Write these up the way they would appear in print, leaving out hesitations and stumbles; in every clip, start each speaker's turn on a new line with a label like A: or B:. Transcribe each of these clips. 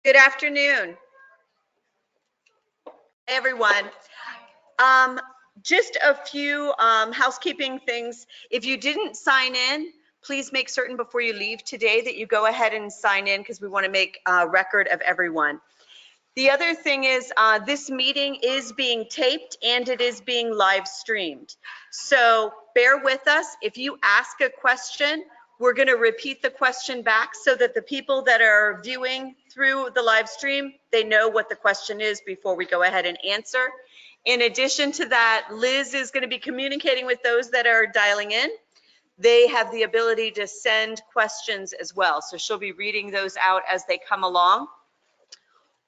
A: Good afternoon, everyone. Just a few housekeeping things. If you didn't sign in, please make certain before you leave today that you go ahead and sign in because we want to make a record of everyone. The other thing is this meeting is being taped and it is being live streamed. So bear with us. If you ask a question, we're going to repeat the question back so that the people that are viewing through the live stream, they know what the question is before we go ahead and answer. In addition to that, Liz is going to be communicating with those that are dialing in. They have the ability to send questions as well. So she'll be reading those out as they come along.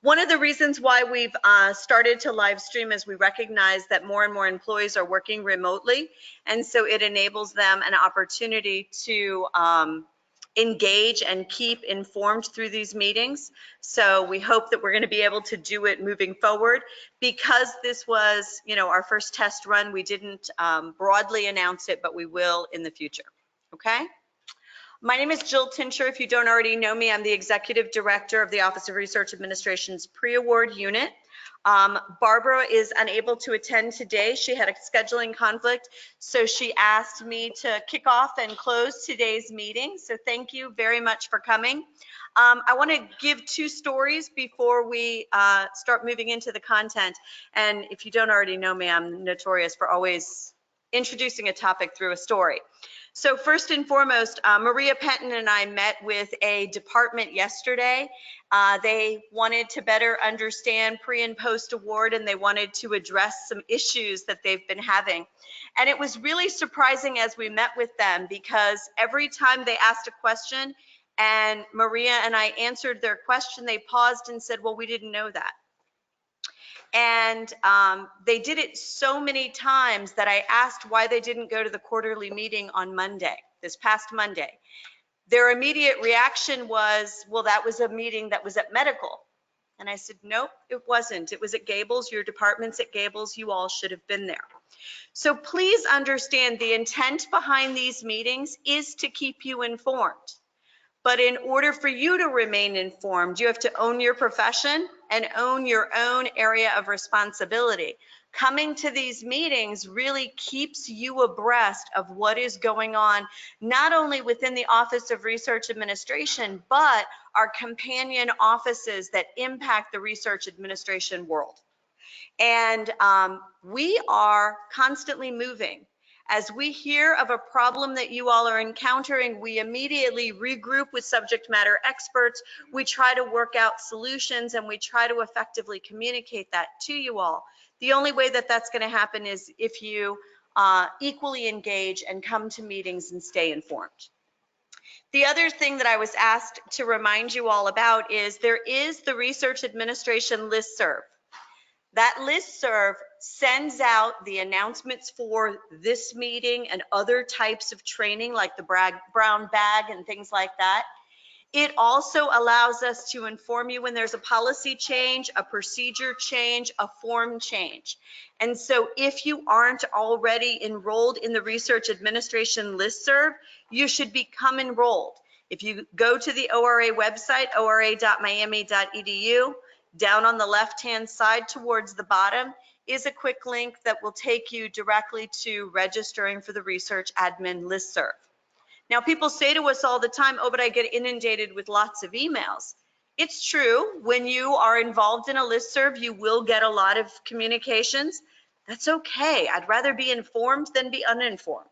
A: One of the reasons why we've started to live stream is we recognize that more and more employees are working remotely, and so it enables them an opportunity to engage and keep informed through these meetings. So we hope that we're going to be able to do it moving forward. Because this was, our first test run, we didn't broadly announce it, but we will in the future. Okay? My name is Jill Tincher. If you don't already know me, I'm the Executive Director of the Office of Research Administration's Pre-Award Unit. Barbara is unable to attend today. She had a scheduling conflict, so she asked me to kick off and close today's meeting. So thank you very much for coming. I want to give two stories before we start moving into the content. And if you don't already know me, I'm notorious for always introducing a topic through a story. So first and foremost, Maria Penton and I met with a department yesterday. They wanted to better understand pre and post award, and they wanted to address some issues that they've been having. And it was really surprising as we met with them, because every time they asked a question and Maria and I answered their question, they paused and said, well, we didn't know that. And they did it so many times that I asked why they didn't go to the quarterly meeting on Monday, this past Monday. Their immediate reaction was, well, that was a meeting that was at medical. And I said, nope, it wasn't. It was at Gables. Your department's at Gables. You all should have been there. So please understand, the intent behind these meetings is to keep you informed. But in order for you to remain informed, you have to own your profession and own your own area of responsibility. Coming to these meetings really keeps you abreast of what is going on, not only within the Office of Research Administration, but our companion offices that impact the research administration world. And we are constantly moving. As we hear of a problem that you all are encountering, we immediately regroup with subject matter experts. We try to work out solutions, and we try to effectively communicate that to you all. The only way that that's going to happen is if you equally engage and come to meetings and stay informed. The other thing that I was asked to remind you all about is there is the Research Administration listserv. That listserv sends out the announcements for this meeting and other types of training like the brown bag and things like that. It also allows us to inform you when there's a policy change, a procedure change, a form change. And so if you aren't already enrolled in the Research Administration listserv, you should become enrolled. If you go to the ORA website, ora.miami.edu, down on the left-hand side towards the bottom is a quick link that will take you directly to registering for the Research Admin listserv. Now, people say to us all the time, oh, but I get inundated with lots of emails. It's true. When you are involved in a listserv, you will get a lot of communications. That's okay. I'd rather be informed than be uninformed.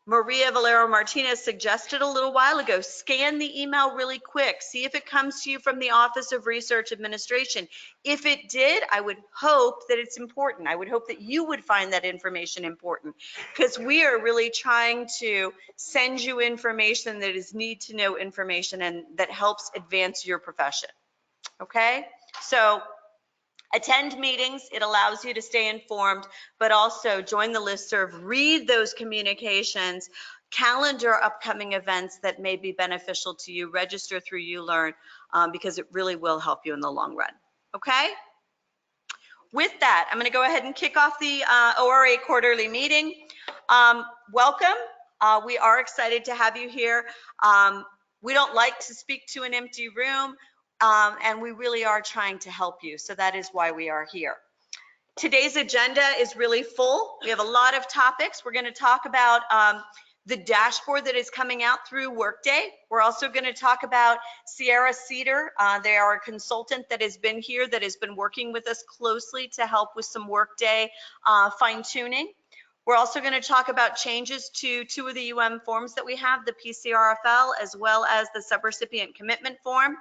A: Maria Valero Martinez suggested a little while ago, scan the email really quick. See if it comes to you from the Office of Research Administration. If it did, I would hope that it's important. I would hope that you would find that information important, because we are really trying to send you information that is need to know information and that helps advance your profession. Okay? So attend meetings. It allows you to stay informed, but also join the listserv, read those communications, calendar upcoming events that may be beneficial to you, register through ULearn, because it really will help you in the long run. Okay? With that, I'm going to go ahead and kick off the ORA Quarterly Meeting. Welcome. We are excited to have you here. We don't like to speak to an empty room. and we really are trying to help you. So that is why we are here. Today's agenda is really full. We have a lot of topics. We're going to talk about the dashboard that is coming out through Workday. We're also going to talk about Sierra Cedar. They are a consultant that has been here, that has been working with us closely to help with some Workday fine tuning. We're also going to talk about changes to 2 of the forms that we have, the PCRFL as well as the subrecipient commitment form.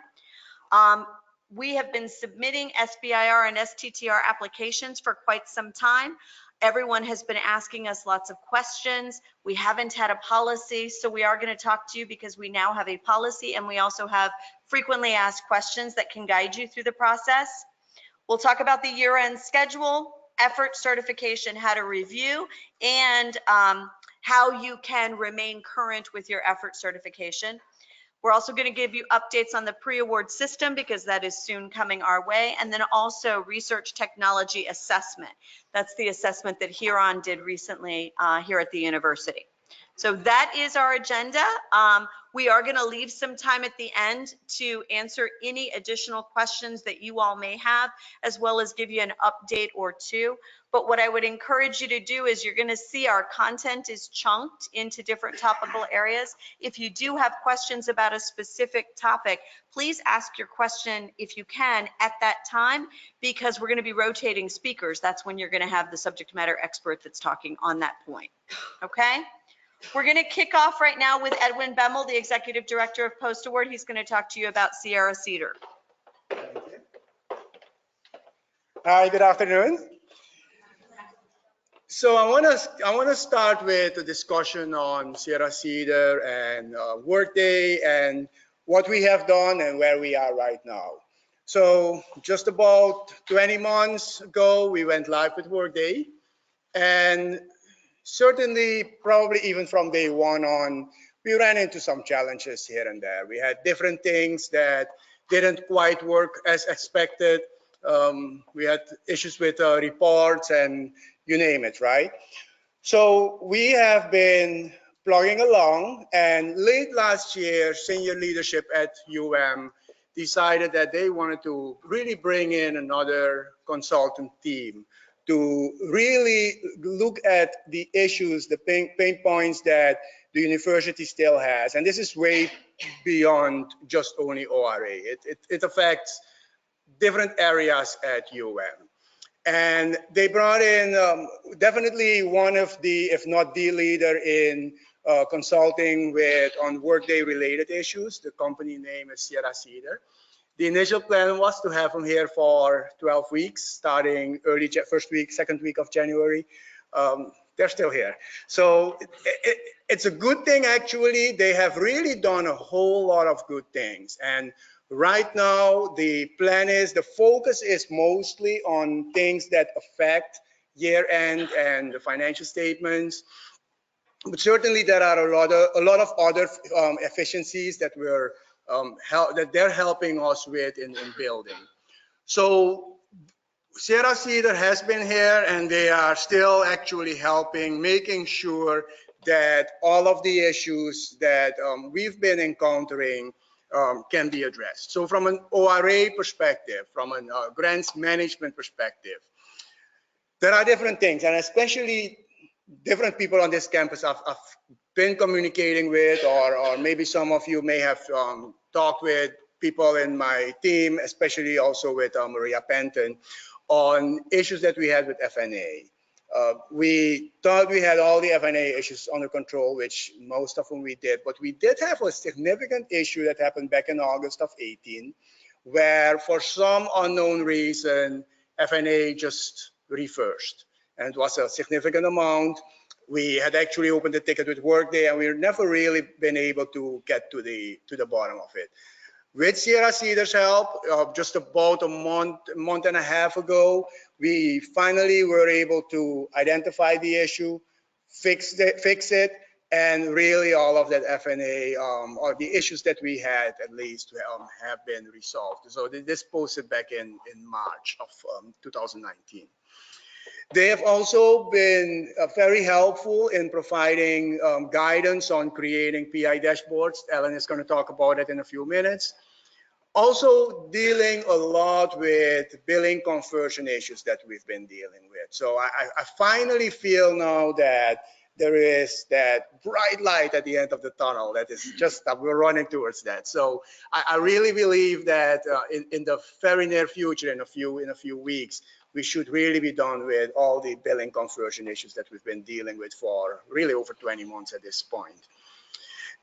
A: We have been submitting SBIR and STTR applications for quite some time. Everyone has been asking us lots of questions. We haven't had a policy, so we are going to talk to you because we now have a policy, and we also have frequently asked questions that can guide you through the process. We'll talk about the year-end schedule, effort certification, how to review, and how you can remain current with your effort certification. We're also going to give you updates on the pre-award system because that is soon coming our way, and then also research technology assessment. That's the assessment that Huron did recently here at the university. So that is our agenda. We are going to leave some time at the end to answer any additional questions that you all may have, as well as give you an update or two. But what I would encourage you to do is you're going to see our content is chunked into different topical areas. If you do have questions about a specific topic, please ask your question, if you can, at that time, because we're going to be rotating speakers. That's when you're going to have the subject matter expert that's talking on that point. Okay? We're going to kick off right now with Edwin Bemmel, the Executive Director of Post Award. He's going to talk to you about Sierra Cedar.
B: Hi, good afternoon. So I want to start with a discussion on Sierra Cedar and Workday and what we have done and where we are right now. So just about 20 months ago, we went live with Workday, and certainly, probably even from day one on, we ran into some challenges here and there. We had different things that didn't quite work as expected. We had issues with reports and you name it, right? So we have been plugging along, and late last year, senior leadership at decided that they wanted to really bring in another consultant team to really look at the issues, the pain points that the university still has. And this is way beyond just only ORA. It affects different areas at And they brought in definitely one of the, if not the leader in consulting on Workday related issues. The company name is Sierra Cedar. The initial plan was to have them here for 12 weeks, starting second week of January. They're still here. So it's a good thing, actually. They have really done a whole lot of good things. And right now, the plan is, the focus is mostly on things that affect year end and the financial statements. But certainly there are a lot of other efficiencies that they're helping us with in building. So Sierra Cedar has been here, and they are still actually helping, making sure that all of the issues that we've been encountering can be addressed. So from an ORA perspective, from a grants management perspective, there are different things, and especially different people on this campus I've been communicating with, or maybe some of you may have talked with people in my team, especially also with Maria Penton, on issues that we had with FNA. We thought we had all the FNA issues under control, which most of them we did, but we did have a significant issue that happened back in August of 18, where for some unknown reason, FNA just reversed. And it was a significant amount. We had actually opened the ticket with Workday, and we've never really been able to get to the bottom of it. With Sierra Cedar's help, just about a month and a half ago, we finally were able to identify the issue, fix it, and really all of that FNA or the issues that we had at least have been resolved. So this posted back in March of 2019. They have also been very helpful in providing guidance on creating PI dashboards. Ellen is going to talk about it in a few minutes. Also dealing a lot with billing conversion issues that we've been dealing with. So I finally feel now that there is that bright light at the end of the tunnel that is just that we're running towards that. So I really believe that in the very near future, in a few weeks, we should really be done with all the billing conversion issues that we've been dealing with for really over 20 months at this point.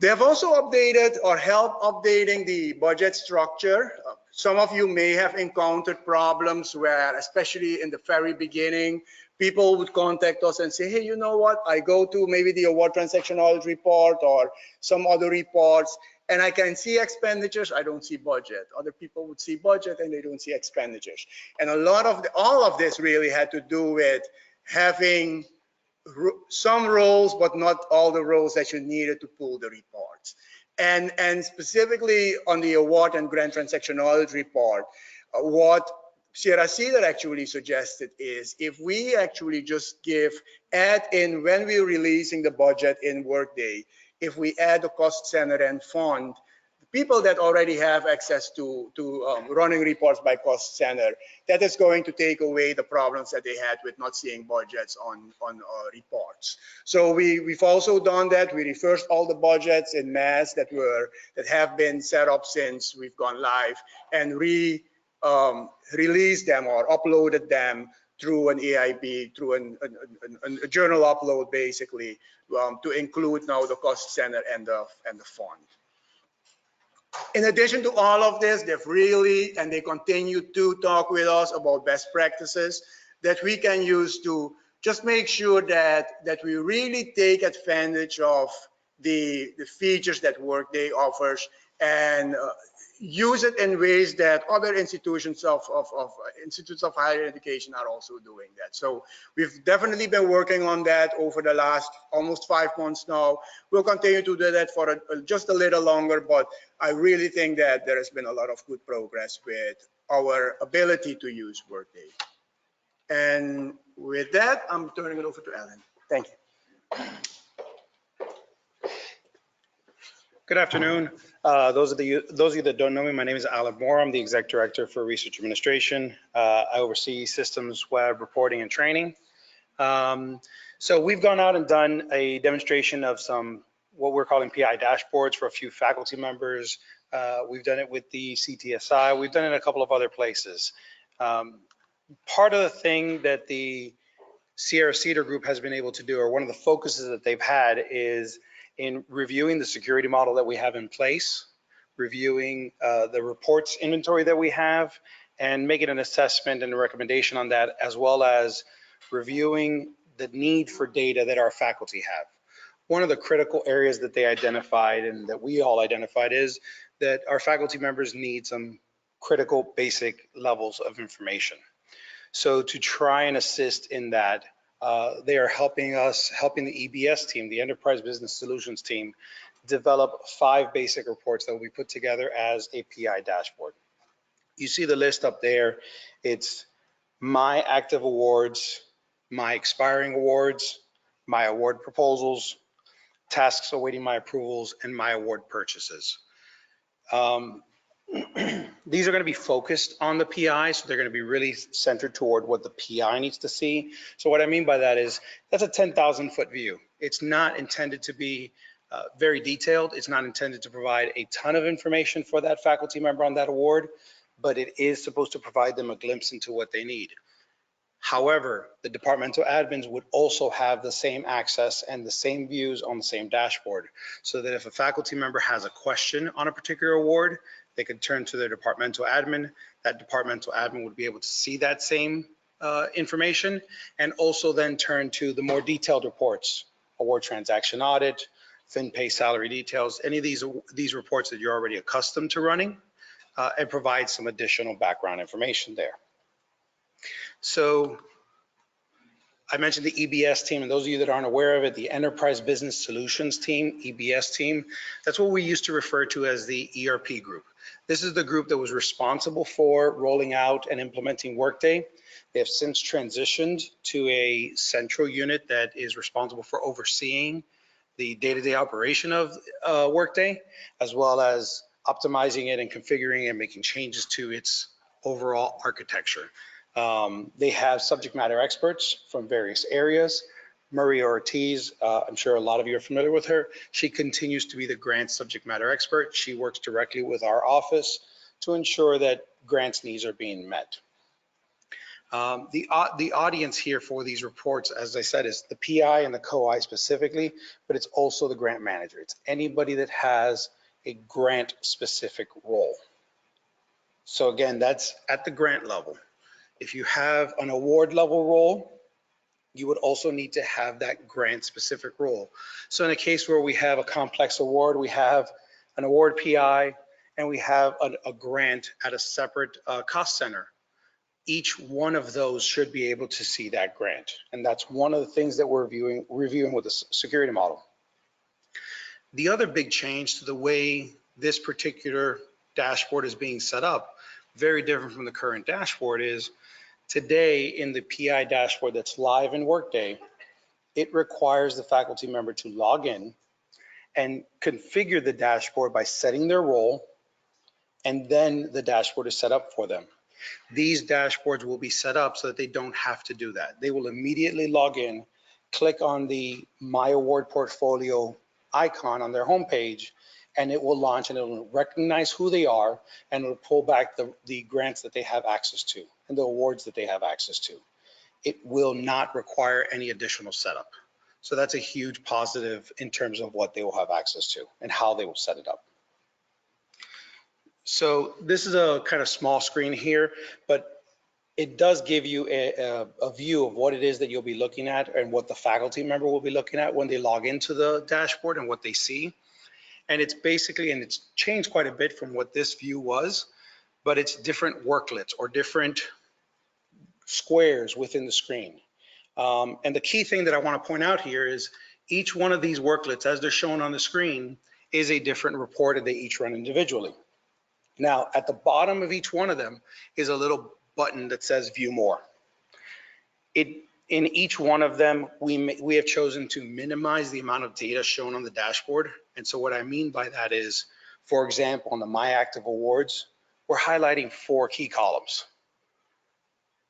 B: They have also updated or helped updating the budget structure. Some of you may have encountered problems where, especially in the very beginning, people would contact us and say, hey, you know what? I go to maybe the award transaction audit report or some other reports, and I can see expenditures, I don't see budget. Other people would see budget and they don't see expenditures. And all of this really had to do with having some roles, but not all the roles that you needed to pull the reports. And specifically on the award and grant transaction audit report, what Sierra Cedar actually suggested is if we actually just add in when we're releasing the budget in Workday, if we add the cost center and fund, people that already have access to running reports by cost center, that is going to take away the problems that they had with not seeing budgets on reports. So we've also done that. We reversed all the budgets in mass that have been set up since we've gone live and released them or uploaded them through an AIP, through a journal upload basically, to include now the cost center and the fund. In addition to all of this, they've really, and they continue to talk with us about best practices that we can use to just make sure that we really take advantage of the features that Workday offers and use it in ways that other institutions of higher education are also doing that. So we've definitely been working on that over the last almost 5 months now. We'll continue to do that for just a little longer, but I really think that there has been a lot of good progress with our ability to use Workday. And with that, I'm turning it over to Ellen. Thank you.
C: Good afternoon. Those of you that don't know me, my name is Alan Moore. I'm the Exec Director for Research Administration. I oversee systems, web, reporting, and training. So we've gone out and done a demonstration of some what we're calling PI dashboards for a few faculty members. We've done it with the CTSI. We've done it in a couple of other places. Part of the thing that the Sierra Cedar Group has been able to do, or one of the focuses that they've had, is in reviewing the security model that we have in place, reviewing the reports inventory that we have, and making an assessment and a recommendation on that, as well as reviewing the need for data that our faculty have. One of the critical areas that they identified and that we all identified is that our faculty members need some critical basic levels of information. So to try and assist in that, they are helping the EBS team, the Enterprise Business Solutions team, develop 5 basic reports that will be put together as a PI dashboard. You see the list up there. It's my active awards, my expiring awards, my award proposals, tasks awaiting my approvals, and my award purchases. These are going to be focused on the PI, so they're going to be really centered toward what the PI needs to see. So what I mean by that is that's a 10,000-foot view. It's not intended to be very detailed. It's not intended to provide a ton of information for that faculty member on that award, but it is supposed to provide them a glimpse into what they need. However, the departmental admins would also have the same access and the same views on the same dashboard, so that if a faculty member has a question on a particular award, they could turn to their departmental admin. That departmental admin would be able to see that same information, and also then turn to the more detailed reports, award transaction audit, FinPay salary details, any of these reports that you're already accustomed to running, and provide some additional background information there. So I mentioned the EBS team, and those of you that aren't aware of it, the Enterprise Business Solutions team, EBS team, that's what we used to refer to as the ERP group. This is the group that was responsible for rolling out and implementing Workday. They have since transitioned to a central unit that is responsible for overseeing the day-to-day operation of Workday, as well as optimizing it and configuring and making changes to its overall architecture. They have subject matter experts from various areas. Maria Ortiz, I'm sure a lot of you are familiar with her. She continues to be the grant subject matter expert. She works directly with our office to ensure that grants needs are being met. The audience here for these reports, as I said, is the PI and the co-I specifically, but it's also the grant manager. It's anybody that has a grant specific role. So again, that's at the grant level. If you have an award level role, you would also need to have that grant specific role. So in a case where we have a complex award, we have an award PI and we have a grant at a separate cost center. Each one of those should be able to see that grant. And that's one of the things that we're reviewing with the security model. The other big change to the way this particular dashboard is being set up, very different from the current dashboard, is today in the PI dashboard that's live in Workday, it requires the faculty member to log in and configure the dashboard by setting their role, and then the dashboard is set up for them. These dashboards will be set up so that they don't have to do that. They will immediately log in, click on the My Award Portfolio icon on their homepage, and it will launch and it will recognize who they are, and it will pull back the grants that they have access to and the awards that they have access to. It will not require any additional setup. So that's a huge positive in terms of what they will have access to and how they will set it up. So this is a kind of small screen here, but it does give you a view of what it is that you'll be looking at and what the faculty member will be looking at when they log into the dashboard and what they see. And it's basically, and it's changed quite a bit from what this view was, but it's different worklets or different squares within the screen. And the key thing that I want to point out here is each one of these worklets, as they're shown on the screen, is a different report and they each run individually. Now, at the bottom of each one of them is a little button that says View More. In each one of them, we have chosen to minimize the amount of data shown on the dashboard. And so what I mean by that is, for example, on the My Active Awards, we're highlighting 4 key columns: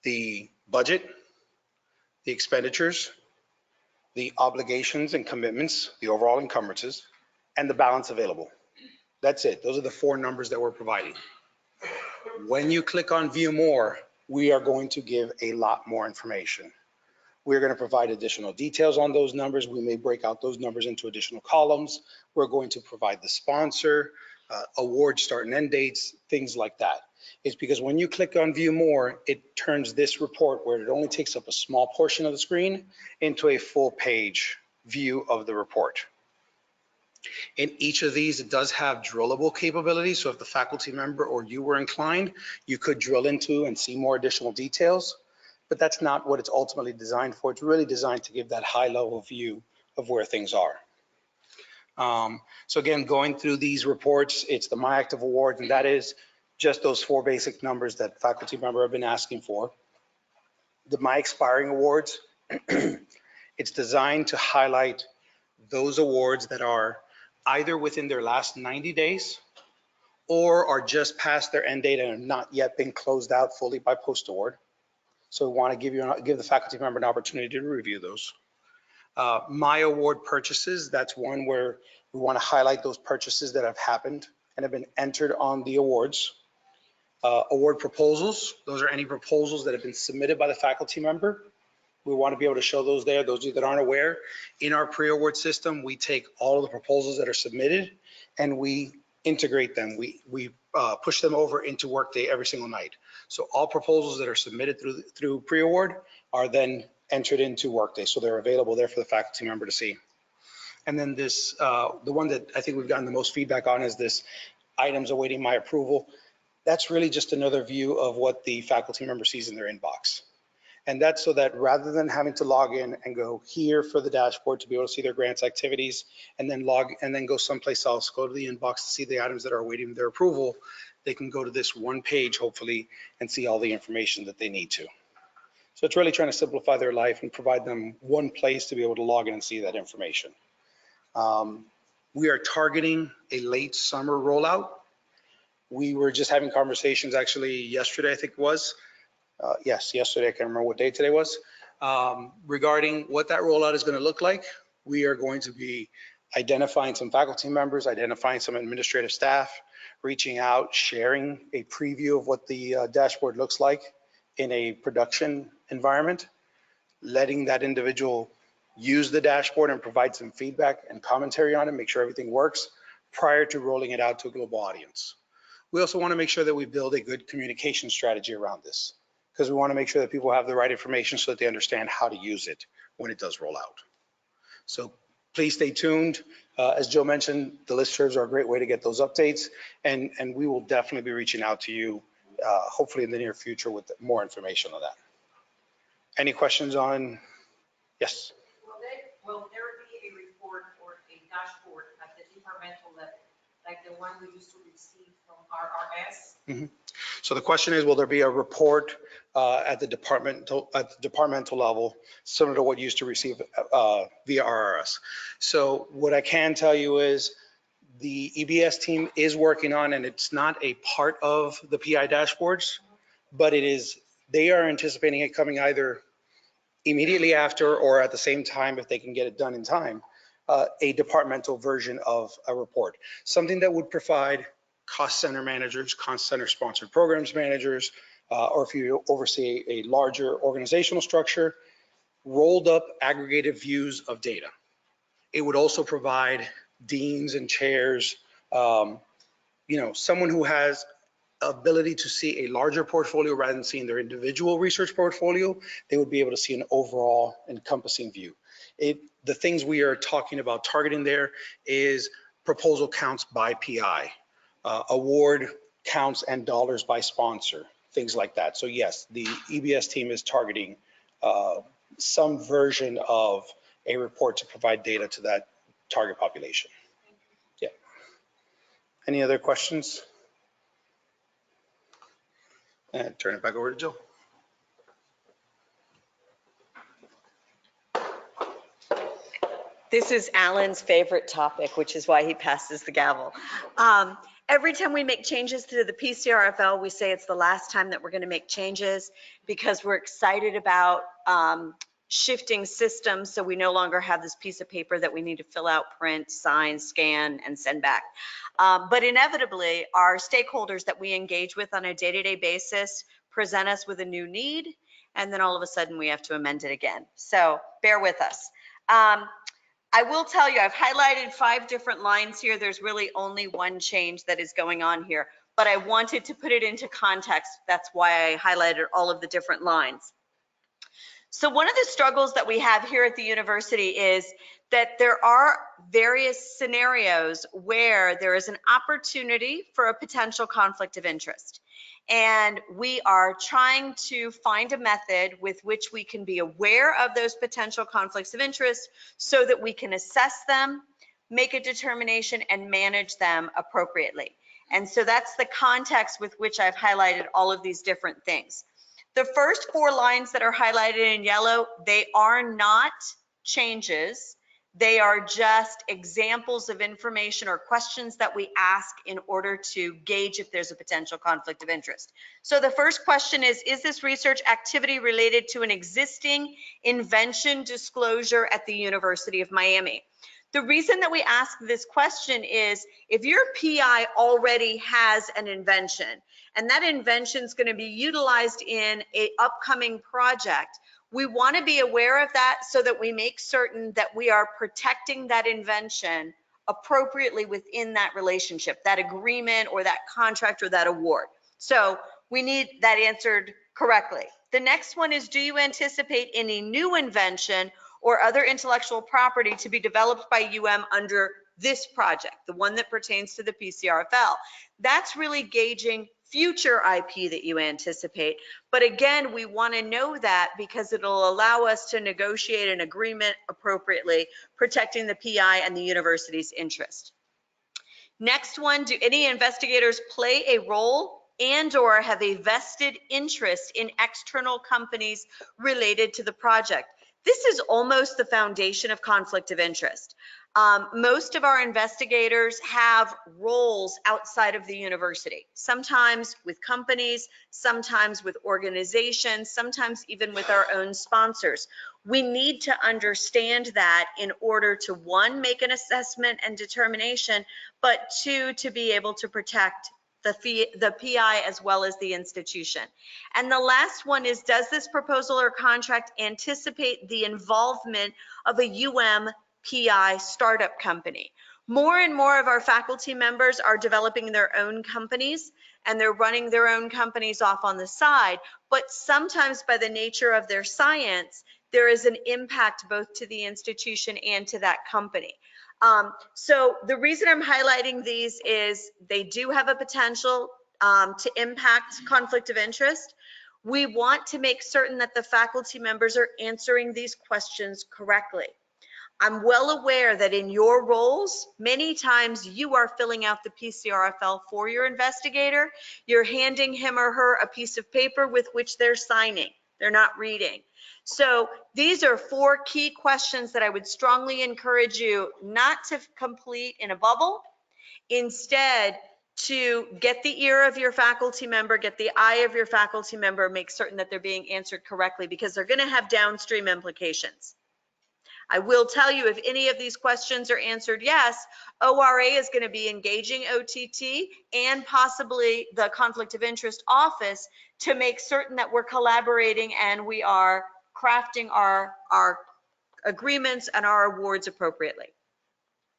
C: the budget, the expenditures, the obligations and commitments, the overall encumbrances, and the balance available. That's it. Those are the 4 numbers that we're providing. When you click on View More, we are going to give a lot more information. We're going to provide additional details on those numbers. We may break out those numbers into additional columns. We're going to provide the sponsor, award start and end dates, things like that. It's because when you click on View More, it turns this report, where it only takes up a small portion of the screen, into a full page view of the report. In each of these, it does have drillable capabilities. So if the faculty member or you were inclined, you could drill into and see more additional details, but that's not what it's ultimately designed for. It's really designed to give that high level view of where things are. So again, going through these reports, it's the My Active Awards, and that is just those 4 basic numbers that faculty member have been asking for. The My Expiring Awards, it's designed to highlight those awards that are either within their last 90 days or are just past their end date and have not yet been closed out fully by post-award. So we want to give the faculty member an opportunity to review those. My Award purchases, that's one where we want to highlight those purchases that have happened and have been entered on the awards. Award proposals, those are any proposals that have been submitted by the faculty member. We want to be able to show those there. Those of you that aren't aware, in our pre-award system, we take all of the proposals that are submitted and we integrate them. We push them over into Workday every single night. So all proposals that are submitted through pre-award are then entered into Workday. So they're available there for the faculty member to see. And then this, the one that I think we've gotten the most feedback on is this items awaiting my approval. That's really just another view of what the faculty member sees in their inbox. And that's so that rather than having to log in and go here for the dashboard to be able to see their grants activities and then go someplace else, go to the inbox to see the items that are awaiting their approval, they can go to this one page, hopefully, and see all the information that they need to. So it's really trying to simplify their life and provide them one place to be able to log in and see that information. We are targeting a late summer rollout. We were just having conversations actually yesterday, I think it was. Yes, yesterday, I can't remember what day today was, regarding what that rollout is going to look like. We are going to be identifying some faculty members, identifying some administrative staff, reaching out, sharing a preview of what the dashboard looks like in a production environment, letting that individual use the dashboard and provide some feedback and commentary on it, make sure everything works prior to rolling it out to a global audience. We also want to make sure that we build a good communication strategy around this, because we want to make sure that people have the right information so that they understand how to use it when it does roll out. So please stay tuned. As Joe mentioned, the listservs are a great way to get those updates, and we will definitely be reaching out to you, hopefully in the near future, with more information on that. Any questions on? Yes.
D: Will there be a report or a dashboard at the departmental level, like the one we used to receive from RRS?
C: So the question is, will there be a report at the departmental level, similar to what you used to receive via RRS? So what I can tell you is the EBS team is working on, and it's not a part of the PI dashboards, but it is. They are anticipating it coming either immediately after or at the same time, if they can get it done in time, a departmental version of a report, something that would provide cost center managers, cost center sponsored programs managers, or if you oversee a larger organizational structure, rolled up aggregated views of data. It would also provide deans and chairs, someone who has ability to see a larger portfolio rather than seeing their individual research portfolio. They would be able to see an overall encompassing view. The things we are talking about targeting there is proposal counts by PI, award counts and dollars by sponsor, things like that. So yes, the EBS team is targeting some version of a report to provide data to that target population. Yeah. Any other questions? And turn it back over to Joe.
A: This is Alan's favorite topic, which is why he passes the gavel. Every time we make changes to the PCRFL, we say it's the last time that we're going to make changes because we're excited about shifting systems, so we no longer have this piece of paper that we need to fill out, print, sign, scan, and send back. But inevitably, our stakeholders that we engage with on a day-to-day basis present us with a new need, and then all of a sudden we have to amend it again. So bear with us. I will tell you, I've highlighted 5 different lines here. There's really only one change that is going on here, but I wanted to put it into context. That's why I highlighted all of the different lines. So one of the struggles that we have here at the university is that there are various scenarios where there is an opportunity for a potential conflict of interest. And we are trying to find a method with which we can be aware of those potential conflicts of interest so that we can assess them, make a determination, and manage them appropriately. And so that's the context with which I've highlighted all of these different things. The first 4 lines that are highlighted in yellow, they are not changes. They are just examples of information or questions that we ask in order to gauge if there's a potential conflict of interest. So the first question is this research activity related to an existing invention disclosure at the University of Miami? The reason that we ask this question is if your PI already has an invention and that invention is going to be utilized in an upcoming project, we want to be aware of that so that we make certain that we are protecting that invention appropriately within that relationship, that agreement or that contract or that award. So we need that answered correctly. The next one is, do you anticipate any new invention or other intellectual property to be developed by UM under this project, the one that pertains to the PCRFL? That's really gauging future IP that you anticipate. But again, we want to know that because it'll allow us to negotiate an agreement appropriately, protecting the PI and the university's interest. Next one, do any investigators play a role and/or have a vested interest in external companies related to the project? This is almost the foundation of conflict of interest. Most of our investigators have roles outside of the university, sometimes with companies, sometimes with organizations, sometimes even with our own sponsors. We need to understand that in order to, one, make an assessment and determination, but two, to be able to protect the PI as well as the institution. And the last one is, does this proposal or contract anticipate the involvement of a PI startup company? More and more of our faculty members are developing their own companies, and they're running their own companies off on the side, but sometimes by the nature of their science, there is an impact both to the institution and to that company. So the reason I'm highlighting these is they do have a potential to impact conflict of interest. We want to make certain that the faculty members are answering these questions correctly. I'm well aware that in your roles, many times you are filling out the PCRFL for your investigator. You're handing him or her a piece of paper with which they're signing. They're not reading. So these are 4 key questions that I would strongly encourage you not to complete in a bubble. Instead, to get the ear of your faculty member, get the eye of your faculty member, make certain that they're being answered correctly, because they're going to have downstream implications. I will tell you, if any of these questions are answered yes, ORA is going to be engaging OTT and possibly the conflict of interest office to make certain that we're collaborating and we are crafting our agreements and our awards appropriately.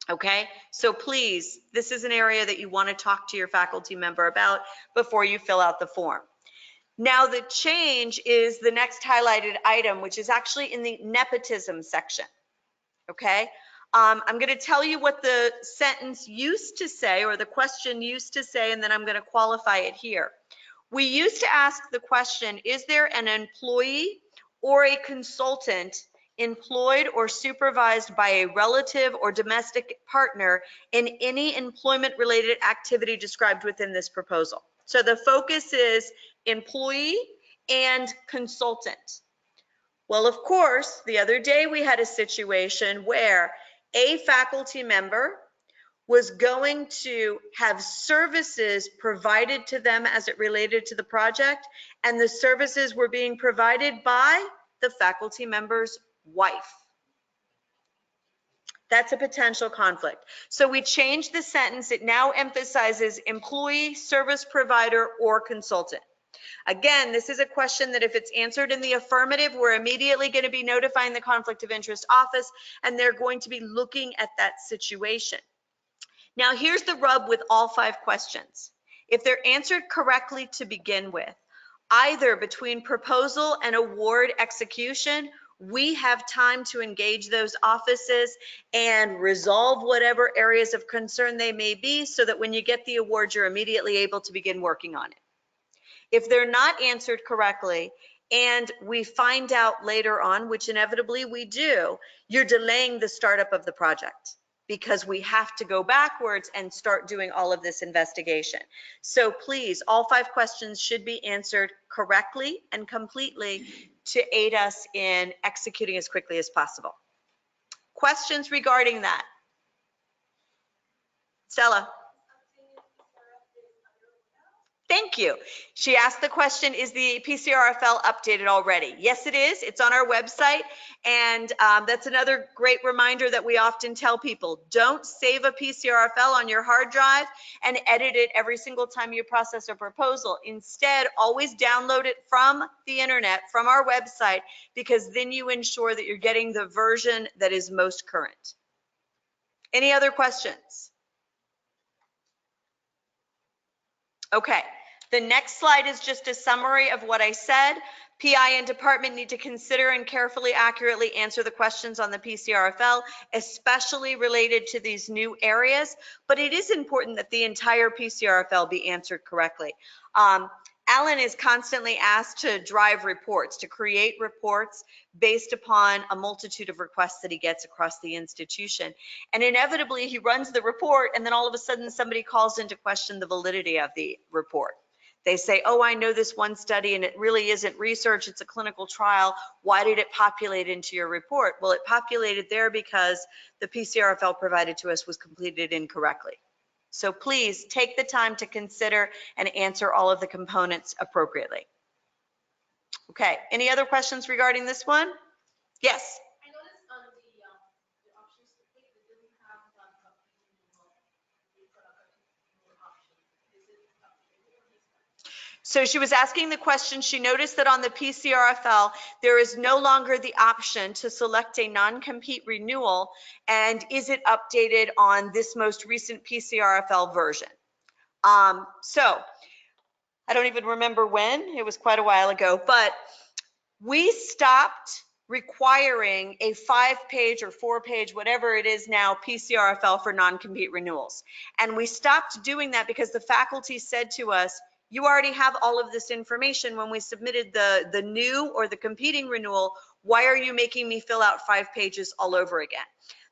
A: Okay, so please, this is an area that you want to talk to your faculty member about before you fill out the form. Now, the change is the next highlighted item, which is actually in the nepotism section. Okay, I'm going to tell you what the sentence used to say, or the question used to say, and then I'm going to qualify it here. We used to ask the question, is there an employee or a consultant employed or supervised by a relative or domestic partner in any employment-related activity described within this proposal? So the focus is employee and consultant. Well, of course, the other day we had a situation where a faculty member was going to have services provided to them as it related to the project, and the services were being provided by the faculty member's wife. That's a potential conflict. So we changed the sentence. It now emphasizes employee, service provider, or consultant. Again, this is a question that if it's answered in the affirmative, we're immediately going to be notifying the conflict of interest office, and they're going to be looking at that situation. Now, here's the rub with all 5 questions. If they're answered correctly to begin with, either between proposal and award execution, we have time to engage those offices and resolve whatever areas of concern they may be, so that when you get the award, you're immediately able to begin working on it. If they're not answered correctly and we find out later on, which inevitably we do, you're delaying the startup of the project, because we have to go backwards and start doing all of this investigation. So please, all 5 questions should be answered correctly and completely to aid us in executing as quickly as possible. Questions regarding that? Stella? Thank you. She asked the question, is the PCRFL updated already? Yes, it is. It's on our website. And that's another great reminder that we often tell people, don't save a PCRFL on your hard drive and edit it every single time you process a proposal. Instead, always download it from the internet, from our website, because then you ensure that you're getting the version that is most current. Any other questions? Okay, the next slide is just a summary of what I said. PI and department need to consider and carefully, accurately answer the questions on the PCRFL, especially related to these new areas, but it is important that the entire PCRFL be answered correctly. Alan is constantly asked to drive reports, to create reports based upon a multitude of requests that he gets across the institution. And inevitably, he runs the report, and then all of a sudden somebody calls into question the validity of the report. They say, oh, I know this one study and it really isn't research, it's a clinical trial. Why did it populate into your report? Well, it populated there because the PCRFL provided to us was completed incorrectly. So please take the time to consider and answer all of the components appropriately. Okay, any other questions regarding this one? Yes.
E: I noticed on the options to click, that do we have option? Is it updated or is that?
A: So she was asking the question, she noticed that on the PCRFL, there is no longer the option to select a non-compete renewal, and is it updated on this most recent PCRFL version? So I don't even remember when, it was quite a while ago, but we stopped requiring a 5-page or 4-page, whatever it is now, PCRFL for non-compete renewals. And we stopped doing that because the faculty said to us, you already have all of this information when we submitted the new or the competing renewal. Why are you making me fill out 5 pages all over again?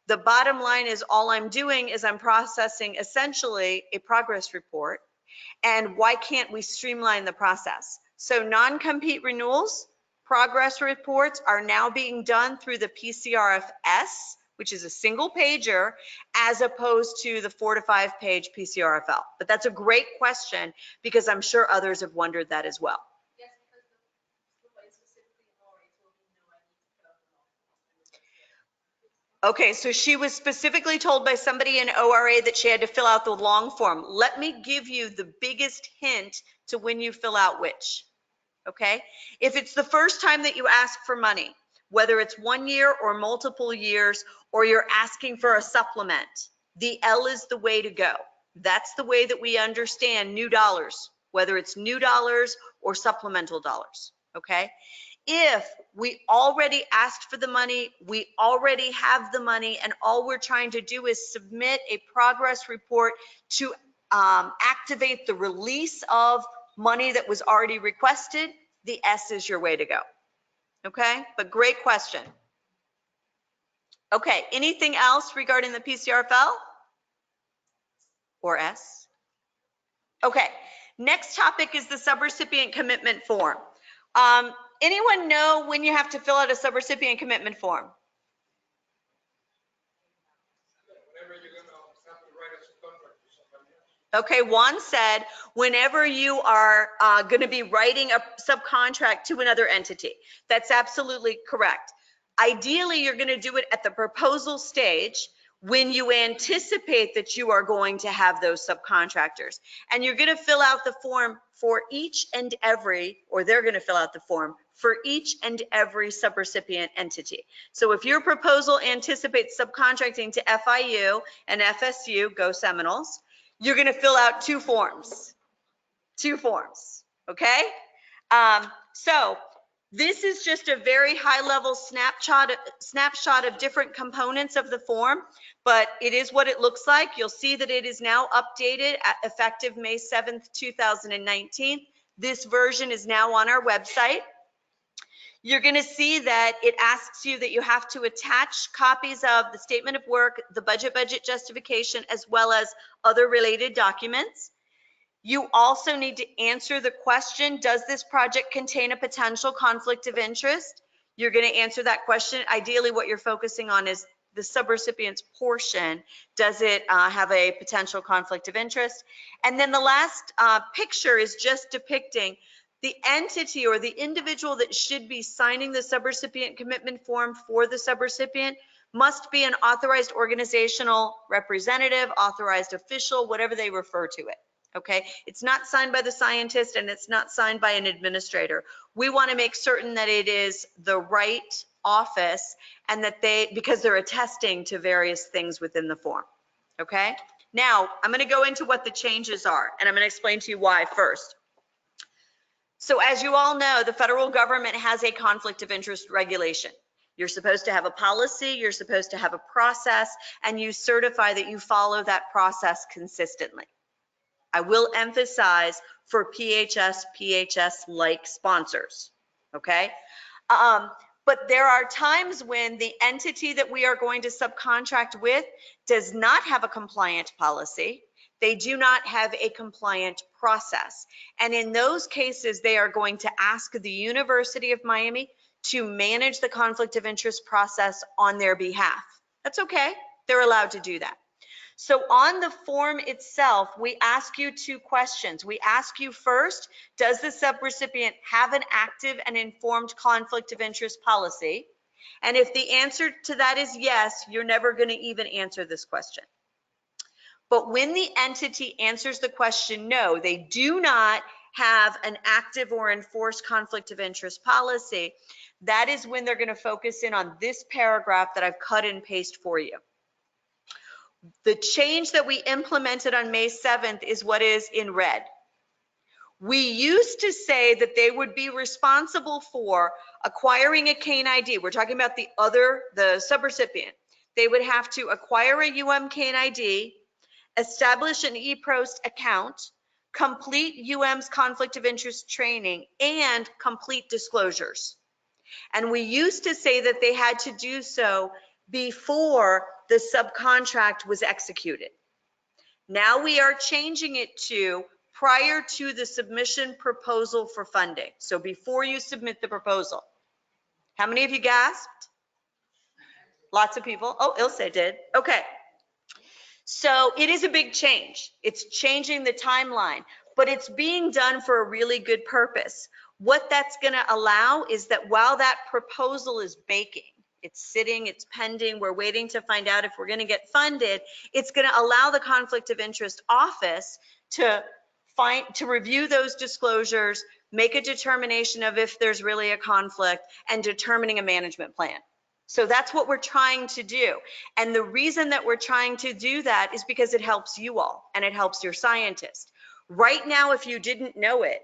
A: The bottom line is all I'm doing is I'm processing essentially a progress report. And why can't we streamline the process? So non-compete renewals, progress reports are now being done through the PCRFS, which is a single pager, as opposed to the 4 to 5 page PCRFL. But that's a great question because I'm sure others have wondered that as well.
E: Yes, because the way specifically ORA told me, no, I need to fill out the long form.
A: Okay, so she was specifically told by somebody in ORA that she had to fill out the long form. Let me give you the biggest hint to when you fill out which. Okay, if it's the first time that you ask for money, whether it's 1 year or multiple years, or you're asking for a supplement, the L is the way to go. That's the way that we understand new dollars, whether it's new dollars or supplemental dollars. Okay, if we already asked for the money, we already have the money, and all we're trying to do is submit a progress report to activate the release of money that was already requested, the S is your way to go. Okay, but great question. Okay, anything else regarding the PCRFL or S? Okay, next topic is the subrecipient commitment form. Anyone know when you have to fill out a subrecipient commitment form? Okay, Juan said, whenever you are going to be writing a subcontract to another entity. That's absolutely correct. Ideally, you're going to do it at the proposal stage when you anticipate that you are going to have those subcontractors. And you're going to fill out the form for each and every, or they're going to fill out the form for each and every subrecipient entity. So if your proposal anticipates subcontracting to FIU and FSU, go Seminoles, you're going to fill out 2 forms, okay? So this is just a very high level snapshot of different components of the form, but it is what it looks like. You'll see that it is now updated effective May 7th, 2019. This version is now on our website. You're going to see that it asks you that you have to attach copies of the statement of work, the budget justification, as well as other related documents. You also need to answer the question, does this project contain a potential conflict of interest? You're going to answer that question. Ideally, what you're focusing on is the subrecipient's portion. Does it have a potential conflict of interest? And then the last picture is just depicting the entity or the individual that should be signing the subrecipient commitment form for the subrecipient must be an authorized organizational representative, authorized official, whatever they refer to it. Okay, it's not signed by the scientist and it's not signed by an administrator. We want to make certain that it is the right office and that because they're attesting to various things within the form. Okay, now I'm going to go into what the changes are and I'm going to explain to you why first. So as you all know, the federal government has a conflict of interest regulation. You're supposed to have a policy, you're supposed to have a process, and you certify that you follow that process consistently. I will emphasize for PHS-like sponsors, okay? But there are times when the entity that we are going to subcontract with does not have a compliant policy. They do not have a compliant process. And in those cases, they are going to ask the University of Miami to manage the conflict of interest process on their behalf. That's okay. They're allowed to do that. So on the form itself, we ask you 2 questions. We ask you first, does the subrecipient have an active and informed conflict of interest policy? And if the answer to that is yes, you're never going to even answer this question. But when the entity answers the question no, they do not have an active or enforced conflict of interest policy, that is when they're going to focus in on this paragraph that I've cut and paste for you. The change that we implemented on May 7th is what is in red. We used to say that they would be responsible for acquiring a cane ID. We're talking about the subrecipient. They would have to acquire a cane ID, establish an eProst account, complete UM's conflict of interest training, and complete disclosures. And we used to say that they had to do so before the subcontract was executed. Now we are changing it to prior to the submission proposal for funding. So before you submit the proposal. How many of you gasped? Lots of people. Oh, Ilse did. Okay. So it is a big change. It's changing the timeline, but it's being done for a really good purpose. What that's going to allow is that while that proposal is baking, it's sitting, it's pending, we're waiting to find out if we're going to get funded, it's going to allow the conflict of interest office to review those disclosures, make a determination of if there's really a conflict, and determining a management plan. So that's what we're trying to do. And the reason that we're trying to do that is because it helps you all and it helps your scientists. Right now, if you didn't know it,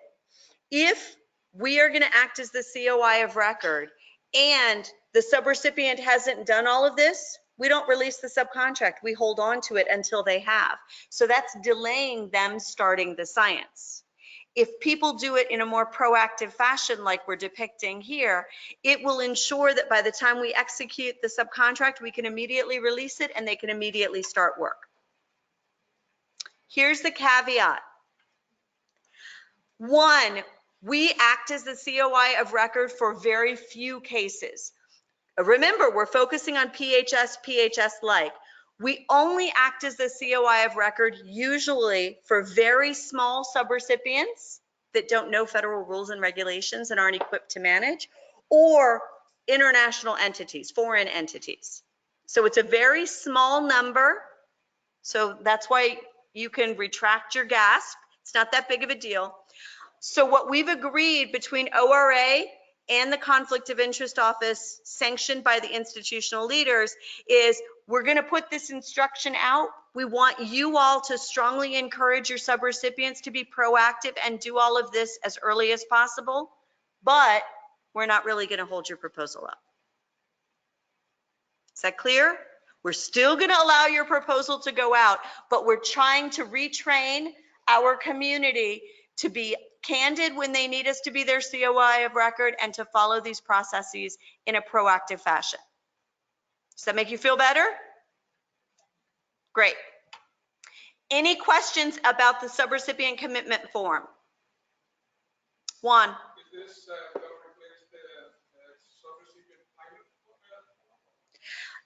A: if we are going to act as the COI of record and the subrecipient hasn't done all of this, we don't release the subcontract. We hold on to it until they have. So that's delaying them starting the science. If people do it in a more proactive fashion like we're depicting here, it will ensure that by the time we execute the subcontract, we can immediately release it and they can immediately start work. Here's the caveat. 1, we act as the COI of record for very few cases. Remember, we're focusing on PHS-like. We only act as the COI of record usually for very small subrecipients that don't know federal rules and regulations and aren't equipped to manage, or international entities, foreign entities. So it's a very small number. So that's why you can retract your gasp. It's not that big of a deal. So what we've agreed between ORA and the Conflict of Interest Office, sanctioned by the institutional leaders, is we're going to put this instruction out. We want you all to strongly encourage your subrecipients to be proactive and do all of this as early as possible, but we're not really going to hold your proposal up. Is that clear? We're still going to allow your proposal to go out, but we're trying to retrain our community to be candid when they need us to be their COI of record and to follow these processes in a proactive fashion. Does that make you feel better? Great. Any questions about the subrecipient commitment form? Juan.
E: Is this going to replace the subrecipient pilot?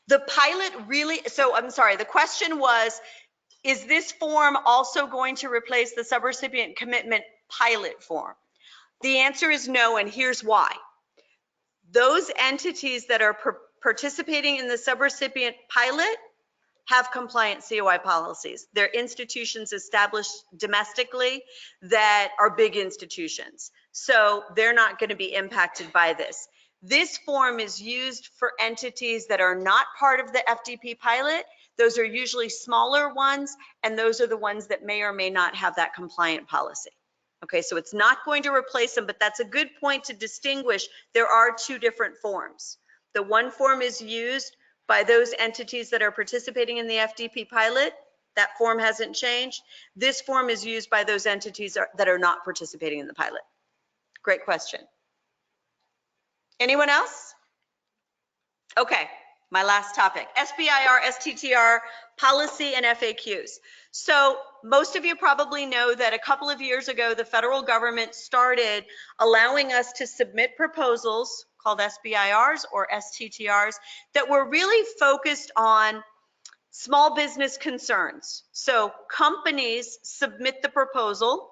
A: The pilot really, so I'm sorry, the question was, is this form also going to replace the subrecipient commitment pilot form? The answer is no, and here's why. Those entities that are participating in the subrecipient pilot have compliant COI policies. They're institutions established domestically that are big institutions. So they're not going to be impacted by this. This form is used for entities that are not part of the FDP pilot. Those are usually smaller ones, and those are the ones that may or may not have that compliant policy. Okay, so it's not going to replace them, but that's a good point to distinguish. There are 2 different forms. The one form is used by those entities that are participating in the FDP pilot. That form hasn't changed. This form is used by those entities that are not participating in the pilot. Great question. Anyone else? Okay, My last topic, SBIR, STTR, policy and FAQs. So most of you probably know that a couple of years ago, the federal government started allowing us to submit proposals called SBIRs or STTRs that were really focused on small business concerns. So companies submit the proposal,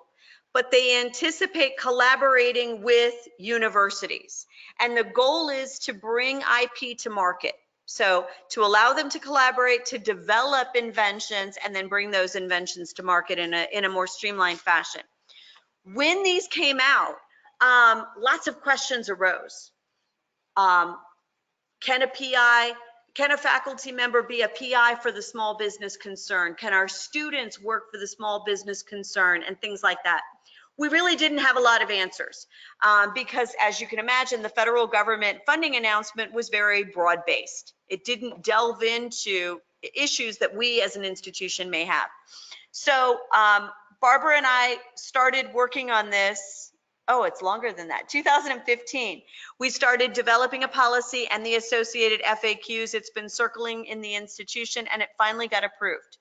A: but they anticipate collaborating with universities. And the goal is to bring IP to market. So to allow them to collaborate, to develop inventions, and then bring those inventions to market in a more streamlined fashion. When these came out, lots of questions arose. Can a faculty member be a PI for the small business concern? Can our students work for the small business concern and things like that? We really didn't have a lot of answers because, as you can imagine, the federal government funding announcement was very broad-based. It didn't delve into issues that we as an institution may have. So Barbara and I started working on this. Oh, it's longer than that. 2015, we started developing a policy and the associated FAQs. It's been circling in the institution and it finally got approved.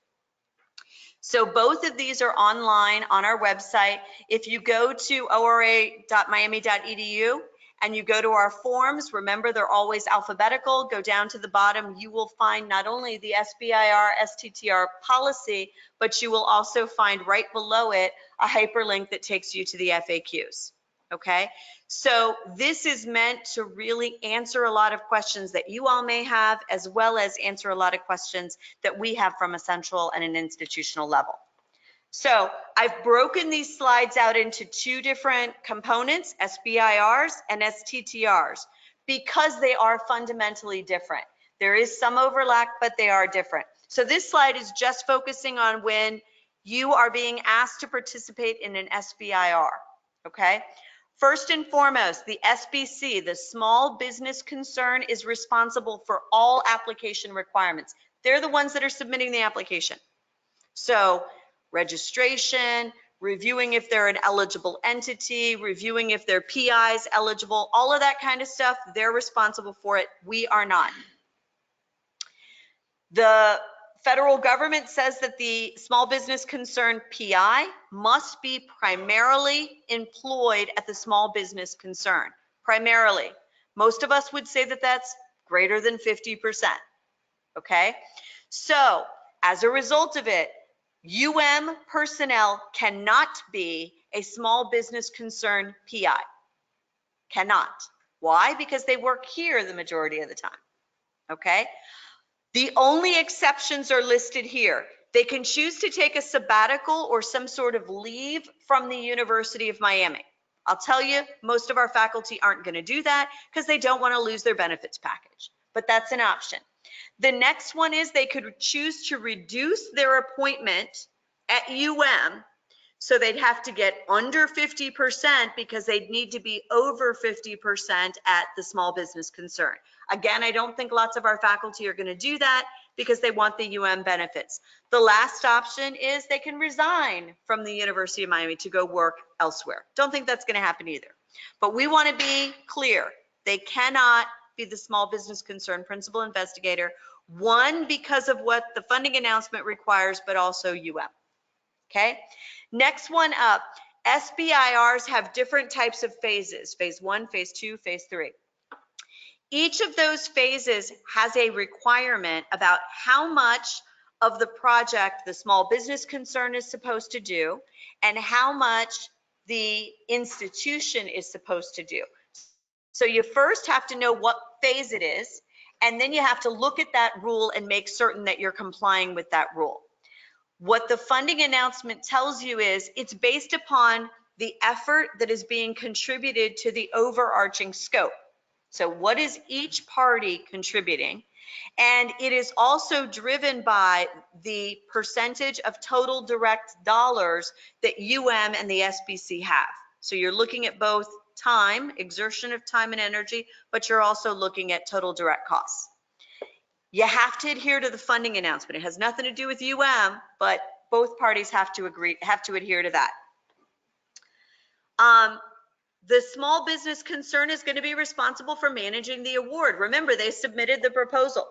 A: So both of these are online on our website. If you go to ora.miami.edu and you go to our forms, remember they're always alphabetical, go down to the bottom, you will find not only the SBIR, STTR policy, but you will also find right below it a hyperlink that takes you to the FAQs. Okay, so this is meant to really answer a lot of questions that you all may have, as well as answer a lot of questions that we have from a central and an institutional level. So I've broken these slides out into two different components, SBIRs and STTRs, because they are fundamentally different. There is some overlap, but they are different. So this slide is just focusing on when you are being asked to participate in an SBIR, okay? First and foremost, the SBC, the small business concern, is responsible for all application requirements. They're the ones that are submitting the application. So registration, reviewing if they're an eligible entity, reviewing if their PI is eligible, all of that kind of stuff, they're responsible for it. We are not. The federal government says that the small business concern PI must be primarily employed at the small business concern, primarily. Most of us would say that that's greater than 50%, okay? So as a result of it, UM personnel cannot be a small business concern PI, cannot. Why? Because they work here the majority of the time, okay? The only exceptions are listed here. They can choose to take a sabbatical or some sort of leave from the University of Miami. I'll tell you, most of our faculty aren't going to do that because they don't want to lose their benefits package, but that's an option. The next one is they could choose to reduce their appointment at UM, so they'd have to get under 50% because they'd need to be over 50% at the small business concern. Again, I don't think lots of our faculty are going to do that because they want the UM benefits. The last option is they can resign from the University of Miami to go work elsewhere. Don't think that's going to happen either. But we want to be clear. They cannot be the small business concern principal investigator, one, because of what the funding announcement requires, but also UM. Okay? Next one up, SBIRs have different types of phases, phase 1, phase 2, phase 3. Each of those phases has a requirement about how much of the project the small business concern is supposed to do and how much the institution is supposed to do. So you first have to know what phase it is, and then you have to look at that rule and make certain that you're complying with that rule. What the funding announcement tells you is it's based upon the effort that is being contributed to the overarching scope. So what is each party contributing? And it is also driven by the percentage of total direct dollars that UM and the SBC have. So you're looking at both time, exertion of time and energy, but you're also looking at total direct costs. You have to adhere to the funding announcement. It has nothing to do with but both parties have to adhere to that. The small business concern is going to be responsible for managing the award. Remember, they submitted the proposal.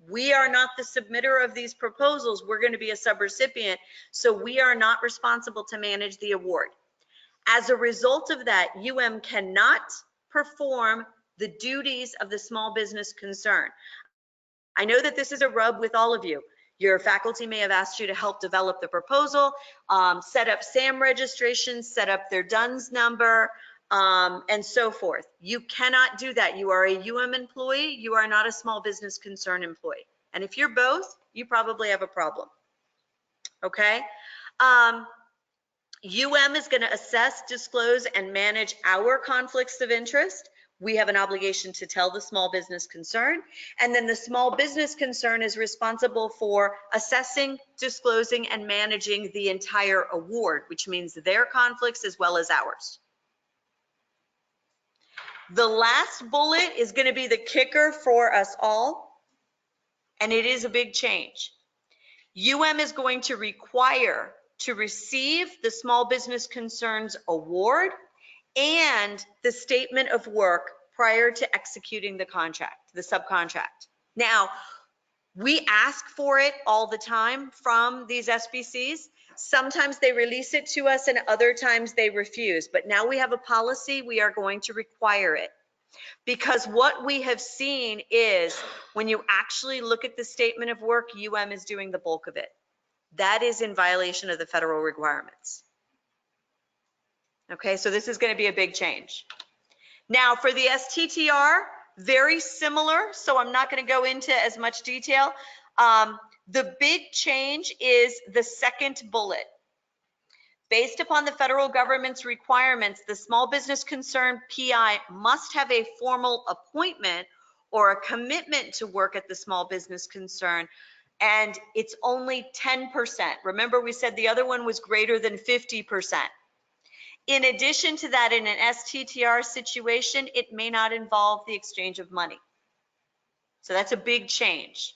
A: We are not the submitter of these proposals. We're going to be a subrecipient, so we are not responsible to manage the award. As a result of that, cannot perform the duties of the small business concern. I know that this is a rub with all of you. Your faculty may have asked you to help develop the proposal, set up SAM registrations, set up their DUNS number, and so forth. You cannot do that. You are a employee. You are not a small business concern employee. And if you're both, you probably have a problem. Okay? is going to assess, disclose, and manage our conflicts of interest. We have an obligation to tell the small business concern, and then the small business concern is responsible for assessing, disclosing, and managing the entire award, which means their conflicts as well as ours. The last bullet is going to be the kicker for us all, and it is a big change. is going to require to receive the small business concerns award and the statement of work prior to executing the contract, the subcontract. Now, we ask for it all the time from these SBCs. Sometimes they release it to us and other times they refuse. But now we have a policy, we are going to require it. Because what we have seen is when you actually look at the statement of work, is doing the bulk of it. That is in violation of the federal requirements. Okay, so this is going to be a big change. Now for the STTR, very similar, so I'm not going to go into as much detail. The big change is the second bullet. Based upon the federal government's requirements, the small business concern PI must have a formal appointment or a commitment to work at the small business concern, and it's only 10%. Remember, we said the other one was greater than 50%. In addition to that, in an STTR situation, it may not involve the exchange of money. So that's a big change.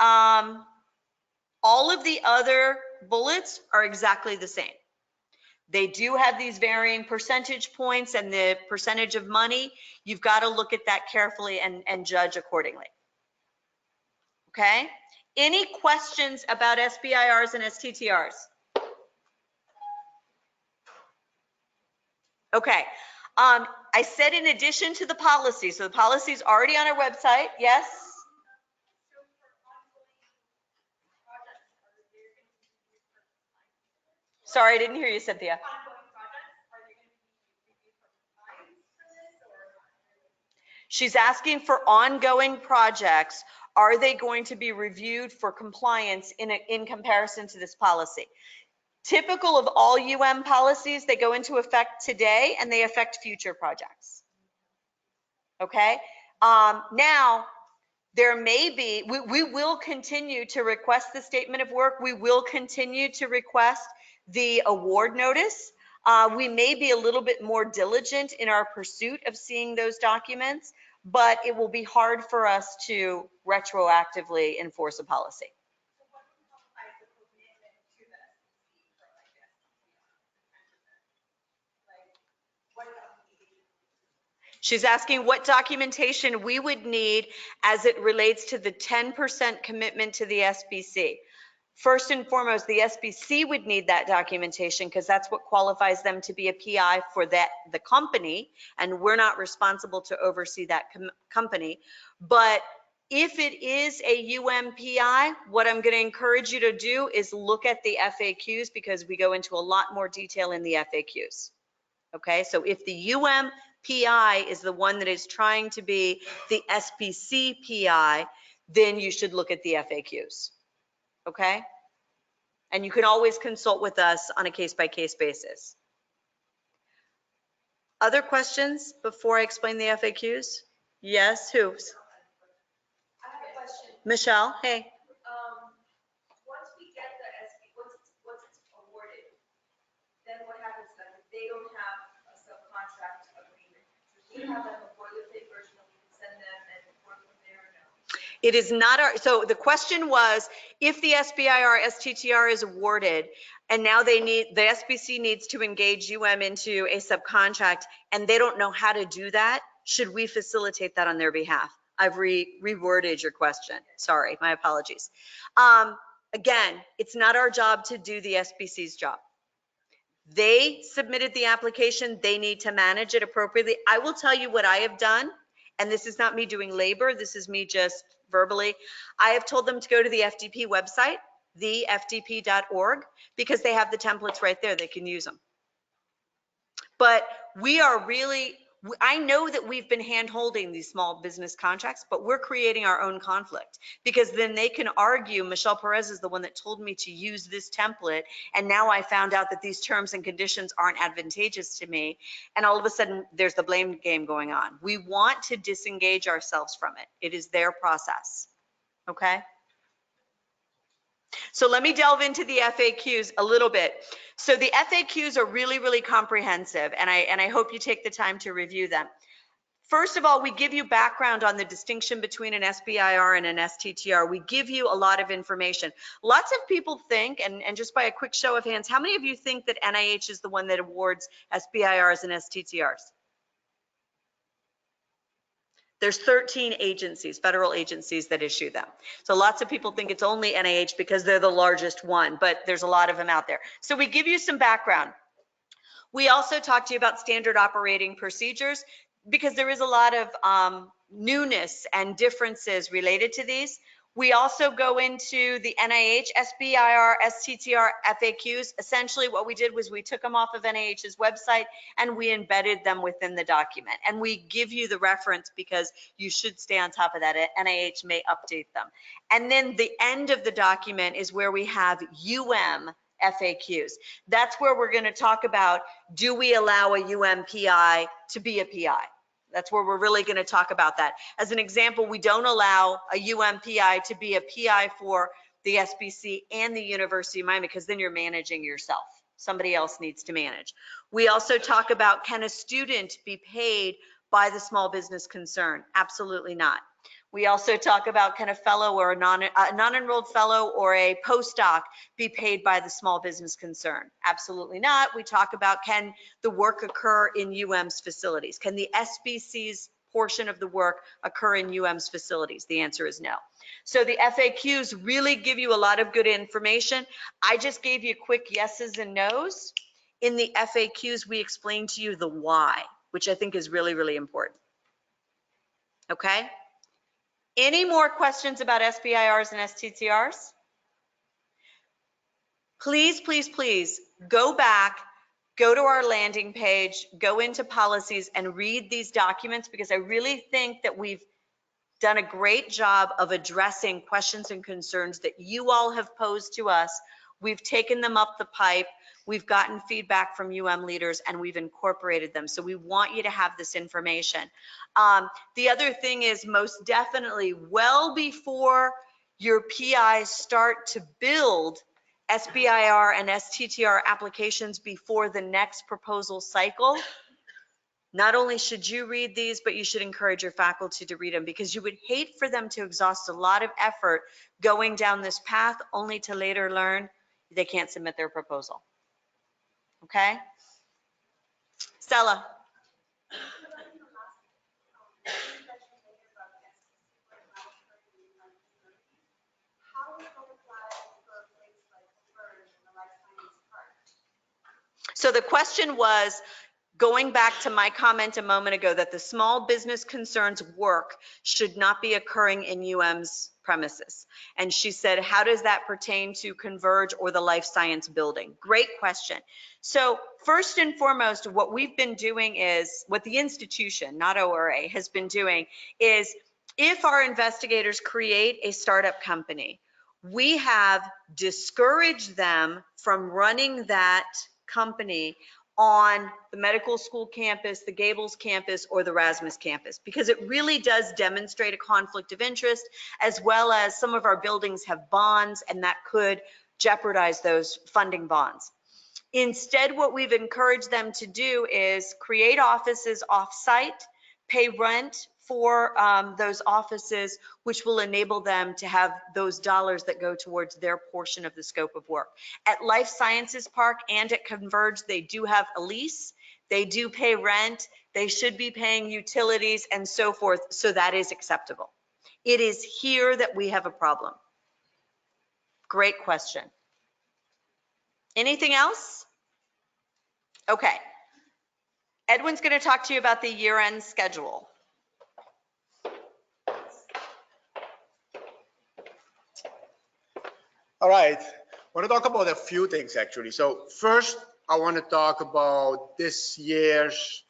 A: All of the other bullets are exactly the same. They do have these varying percentage points and the percentage of money. You've got to look at that carefully and judge accordingly. Okay? Any questions about SBIRs and STTRs? Okay. I said in addition to the policy, so the policy is already on our website. Yes? Sorry, I didn't hear you, Cynthia. She's asking for ongoing projects. Are they going to be reviewed for compliance in comparison to this policy? Typical of all policies, they go into effect today and they affect future projects. Okay. Now, there may be, we will continue to request the statement of work. We will continue to request the award notice. We may be a little bit more diligent in our pursuit of seeing those documents, but it will be hard for us to retroactively enforce a policy. She's asking what documentation we would need as it relates to the 10% commitment to the SBC. First and foremost, the SBC would need that documentation because that's what qualifies them to be a PI for the company, and we're not responsible to oversee that company. But if it is a PI, what I'm going to encourage you to do is look at the FAQs because we go into a lot more detail in the FAQs. Okay, so if the PI is the one that is trying to be the SBC PI, then you should look at the FAQs. Okay? And you can always consult with us on a case-by-case basis. Other questions before I explain the FAQs? Yes, who?
E: I have a question.
A: Michelle, hey.
E: Once we get the once it's awarded, then what happens then? If they don't have a subcontract agreement, do we have like a boilerplate version that we can send them and work from there or no?
A: It is not our, so the question was, if the SBIR STTR is awarded and now the SBC needs to engage into a subcontract and they don't know how to do that, should we facilitate that on their behalf? I've reworded your question. Sorry, my apologies. Again, it's not our job to do the SBC's job. They submitted the application. They need to manage it appropriately. I will tell you what I have done, and this is not me doing labor. This is me just verbally. I have told them to go to the FDP website, thefdp.org, because they have the templates right there. They can use them. But we are really, I know that we've been hand-holding these small business contracts, but we're creating our own conflict, because then they can argue, Michelle Perez is the one that told me to use this template, and now I found out that these terms and conditions aren't advantageous to me, and all of a sudden there's the blame game going on. We want to disengage ourselves from it. It is their process, okay? So let me delve into the FAQs a little bit. So the FAQs are really, really comprehensive, and I hope you take the time to review them. First of all, we give you background on the distinction between an SBIR and an STTR. We give you a lot of information. Lots of people think, and just by a quick show of hands, how many of you think that NIH is the one that awards SBIRs and STTRs? There's 13 agencies, federal agencies, that issue them. So lots of people think it's only NIH because they're the largest one, but there's a lot of them out there. So we give you some background. We also talk to you about standard operating procedures, because there is a lot of newness and differences related to these. We also go into the NIH, SBIR, STTR FAQs. Essentially what we did was we took them off of NIH's website and we embedded them within the document. And we give you the reference because you should stay on top of that. NIH may update them. And then the end of the document is where we have FAQs. That's where we're going to talk about, do we allow a PI to be a PI? That's where we're really going to talk about that. As an example, we don't allow a PI to be a PI for the SBC and the University of Miami, because then you're managing yourself. Somebody else needs to manage. We also talk about, can a student be paid by the small business concern? Absolutely not. We also talk about, can a fellow or a non-enrolled fellow or a postdoc be paid by the small business concern? Absolutely not. We talk about, can the work occur in UM's facilities? Can the SBC's portion of the work occur in UM's facilities? The answer is no. So the FAQs really give you a lot of good information. I just gave you quick yeses and nos. In the FAQs, we explain to you the why, which I think is really, really important. Okay? Any more questions about SBIRs and STTRs? Please, please, please go back, go to our landing page, go into policies and read these documents, because I really think that we've done a great job of addressing questions and concerns that you all have posed to us. We've taken them up the pipe. We've gotten feedback from leaders and we've incorporated them. So we want you to have this information. The other thing is, most definitely, well before your PIs start to build SBIR and STTR applications before the next proposal cycle, not only should you read these, but you should encourage your faculty to read them, because you would hate for them to exhaust a lot of effort going down this path only to later learn they can't submit their proposal. Okay? Stella. So the question was, going back to my comment a moment ago, that the small business concerns work should not be occurring in UM's premises. And she said, how does that pertain to Converge or the life science building? Great question. So first and foremost, what we've been doing is, what the institution, not ORA, has been doing is, if our investigators create a startup company, we have discouraged them from running that company on the medical school campus, the Gables campus, or the Rasmus campus, because it really does demonstrate a conflict of interest, as well as some of our buildings have bonds and that could jeopardize those funding bonds. Instead, what we've encouraged them to do is create offices off-site, pay rent for those offices, which will enable them to have those dollars that go towards their portion of the scope of work. At Life Sciences Park and at Converge, they do have a lease. They do pay rent. They should be paying utilities and so forth. So that is acceptable. It is here that we have a problem. Great question. Anything else? Okay. Edwin's going to talk to you about the year-end schedule.
B: All right, I want to talk about a few things actually. So first, I want to talk about this year's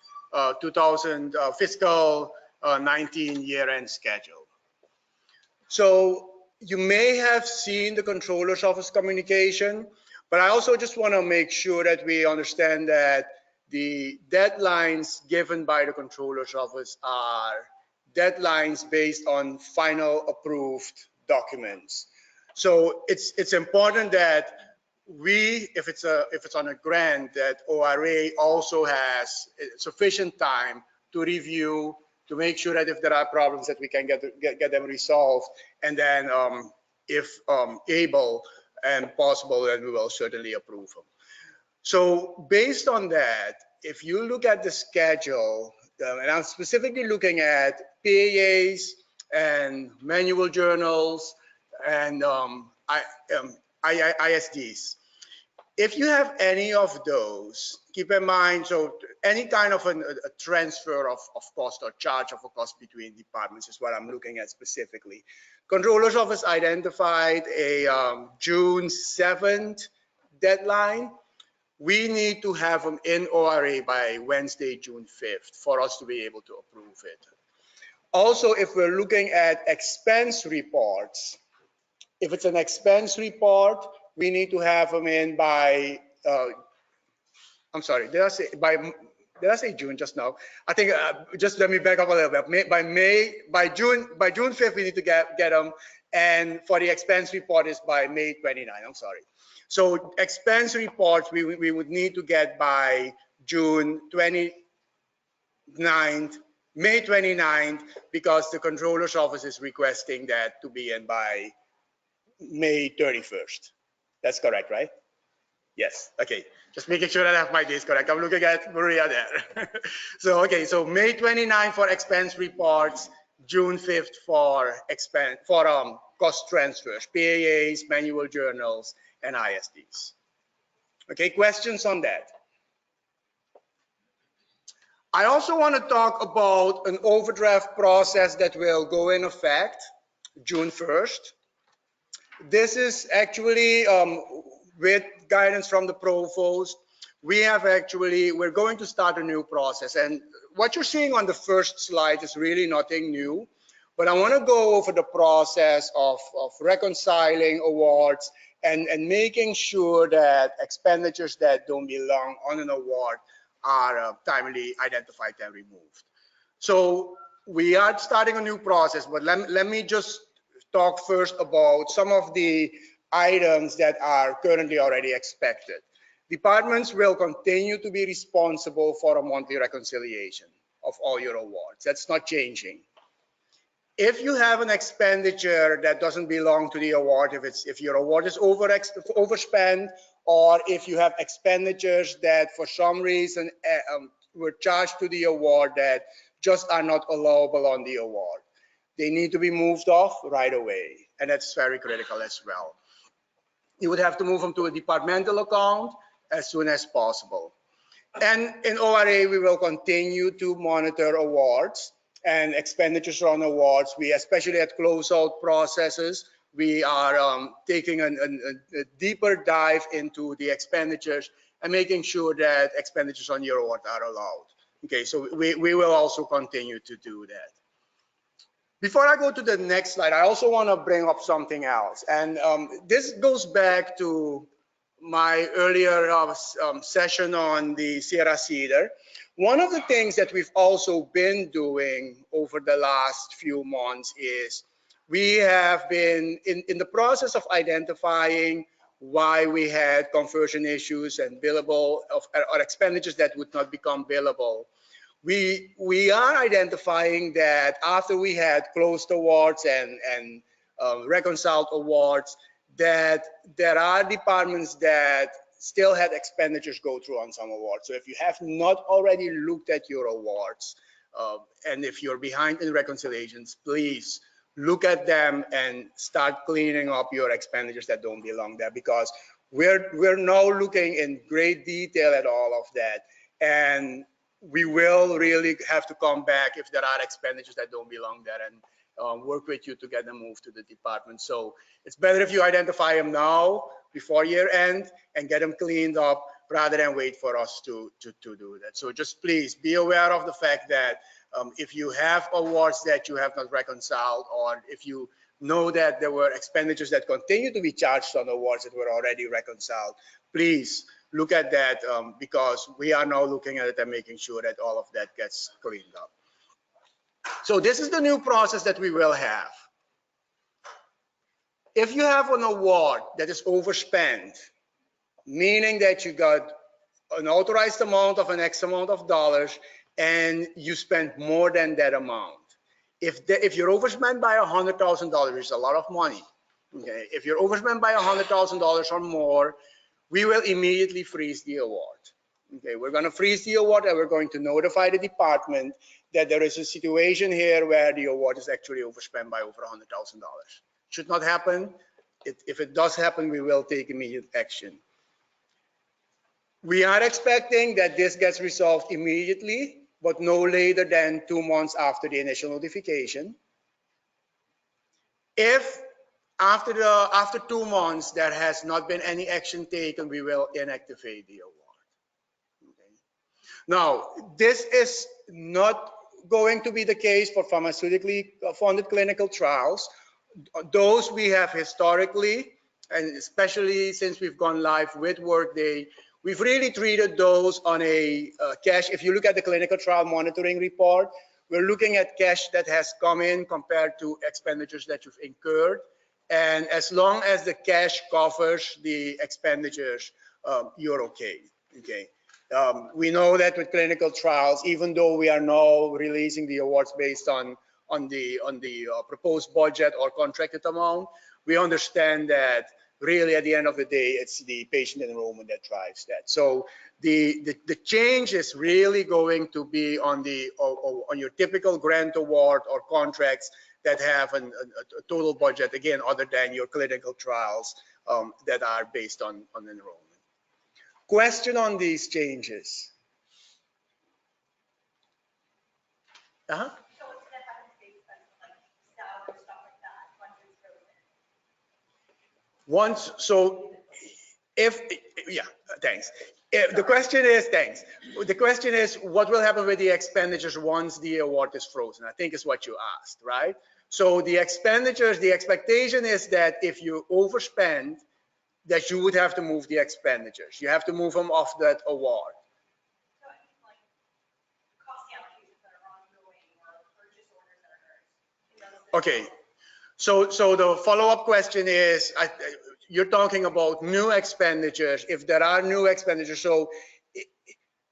B: 2000 fiscal 19 year-end schedule. So you may have seen the controller's office communication, but I also just want to make sure that we understand that the deadlines given by the controller's office are deadlines based on final approved documents. So it's important that we, if it's on a grant, that ORA also has sufficient time to review, to make sure that if there are problems that we can get them resolved, and then if able and possible, then we will certainly approve them. So based on that, if you look at the schedule, and I'm specifically looking at PAAs and manual journals and ISDs. If you have any of those, keep in mind, so any kind of a transfer of cost or charge of a cost between departments is what I'm looking at specifically. Controller's office identified a June 7th deadline. We need to have them in ORA by Wednesday, June 5th for us to be able to approve it. Also, if we're looking at expense reports, if it's an expense report, we need to have them in by, I'm sorry, did I say June just now? I think, just let me back up a little bit. By June 5th, we need to get them. And for the expense report is by May 29, I'm sorry. So expense reports, we would need to get by June 29th, May 29th, because the controller's office is requesting that to be in by May 31st. That's correct, right? Yes, okay. Just making sure that I have my days correct. I'm looking at Maria there. So, okay, so May 29th for expense reports, June 5th for cost transfers, PAAs, manual journals, and ISDs. Okay, questions on that? I also want to talk about an overdraft process that will go in effect June 1st. This is actually with guidance from the provost. We're going to start a new process. And what you're seeing on the first slide is really nothing new. But I want to go over the process of reconciling awards and making sure that expenditures that don't belong on an award are timely identified and removed. So we are starting a new process, but let me just talk first about some of the items that are currently already expected. Departments will continue to be responsible for a monthly reconciliation of all your awards. That's not changing. If you have an expenditure that doesn't belong to the award, if your award is overspent, or if you have expenditures that for some reason were charged to the award that just are not allowable on the award, they need to be moved off right away. And that's very critical as well. You would have to move them to a departmental account as soon as possible. And in ORA, we will continue to monitor awards and expenditures on awards. We, especially at closeout processes, we are taking a deeper dive into the expenditures and making sure that expenditures on your award are allowed. Okay, so we will also continue to do that. Before I go to the next slide, I also want to bring up something else. And this goes back to my earlier session on the Sierra Cedar. One of the things that we've also been doing over the last few months is we have been in the process of identifying why we had conversion issues and billable or expenditures that would not become billable. We are identifying that after we had closed awards and reconciled awards, that there are departments that still had expenditures go through on some awards. So if you have not already looked at your awards, and if you're behind in reconciliations, please look at them and start cleaning up your expenditures that don't belong there, because we're now looking in great detail at all of that, and we will really have to come back if there are expenditures that don't belong there, and work with you to get them moved to the department. So it's better if you identify them now before year end and get them cleaned up rather than wait for us to do that. So just please be aware of the fact that if you have awards that you have not reconciled, or if you know that there were expenditures that continue to be charged on awards that were already reconciled, please look at that, because we are now looking at it and making sure that all of that gets cleaned up. So this is the new process that we will have. If you have an award that is overspent, meaning that you got an authorized amount of an X amount of dollars and you spent more than that amount. If you're overspent by $100,000, which is a lot of money, okay? If you're overspent by $100,000 or more, we will immediately freeze the award. Okay, we're going to freeze the award, and we're going to notify the department that there is a situation here where the award is actually overspent by over $100,000. Should not happen. If it does happen, we will take immediate action. We are expecting that this gets resolved immediately, but no later than 2 months after the initial notification. If after 2 months there has not been any action taken, we will inactivate the award. Okay. Now, this is not going to be the case for pharmaceutically funded clinical trials. Those we have historically, and especially since we've gone live with Workday, we've really treated those on a cash. If you look at the clinical trial monitoring report, we're looking at cash that has come in compared to expenditures that you've incurred. And as long as the cash covers the expenditures, you're okay. Okay. We know that with clinical trials, even though we are now releasing the awards based on the proposed budget or contracted amount, we understand that really at the end of the day, it's the patient enrollment that drives that. So the change is really going to be on your typical grant award or contracts that have a total budget, again, other than your clinical trials that are based on enrollment. Question on these changes? Uh-huh.
E: So it's gonna happen based on like salary, stuff like that, once it's frozen.
B: Once, so if, yeah, thanks. The question is, thanks. The question is, what will happen with the expenditures once the award is frozen? I think is what you asked, right? So the expenditures, the expectation is that if you overspend, that you would have to move the expenditures. You have to move them off that award.
E: So I mean, like, cost allocations that are ongoing or purchase orders that are
B: Okay. So the follow-up question is, you're talking about new expenditures. If there are new expenditures, so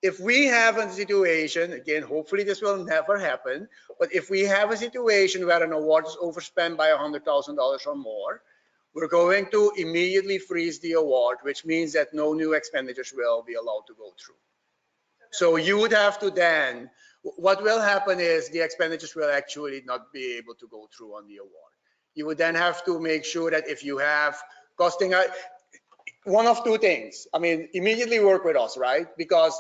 B: if we have a situation, again, hopefully this will never happen, but if we have a situation where an award is overspent by $100,000 or more, we're going to immediately freeze the award, which means that no new expenditures will be allowed to go through. So you would have to then, what will happen is the expenditures will actually not be able to go through on the award. You would then have to make sure that if you have costing, one of two things, I mean, immediately work with us, right? Because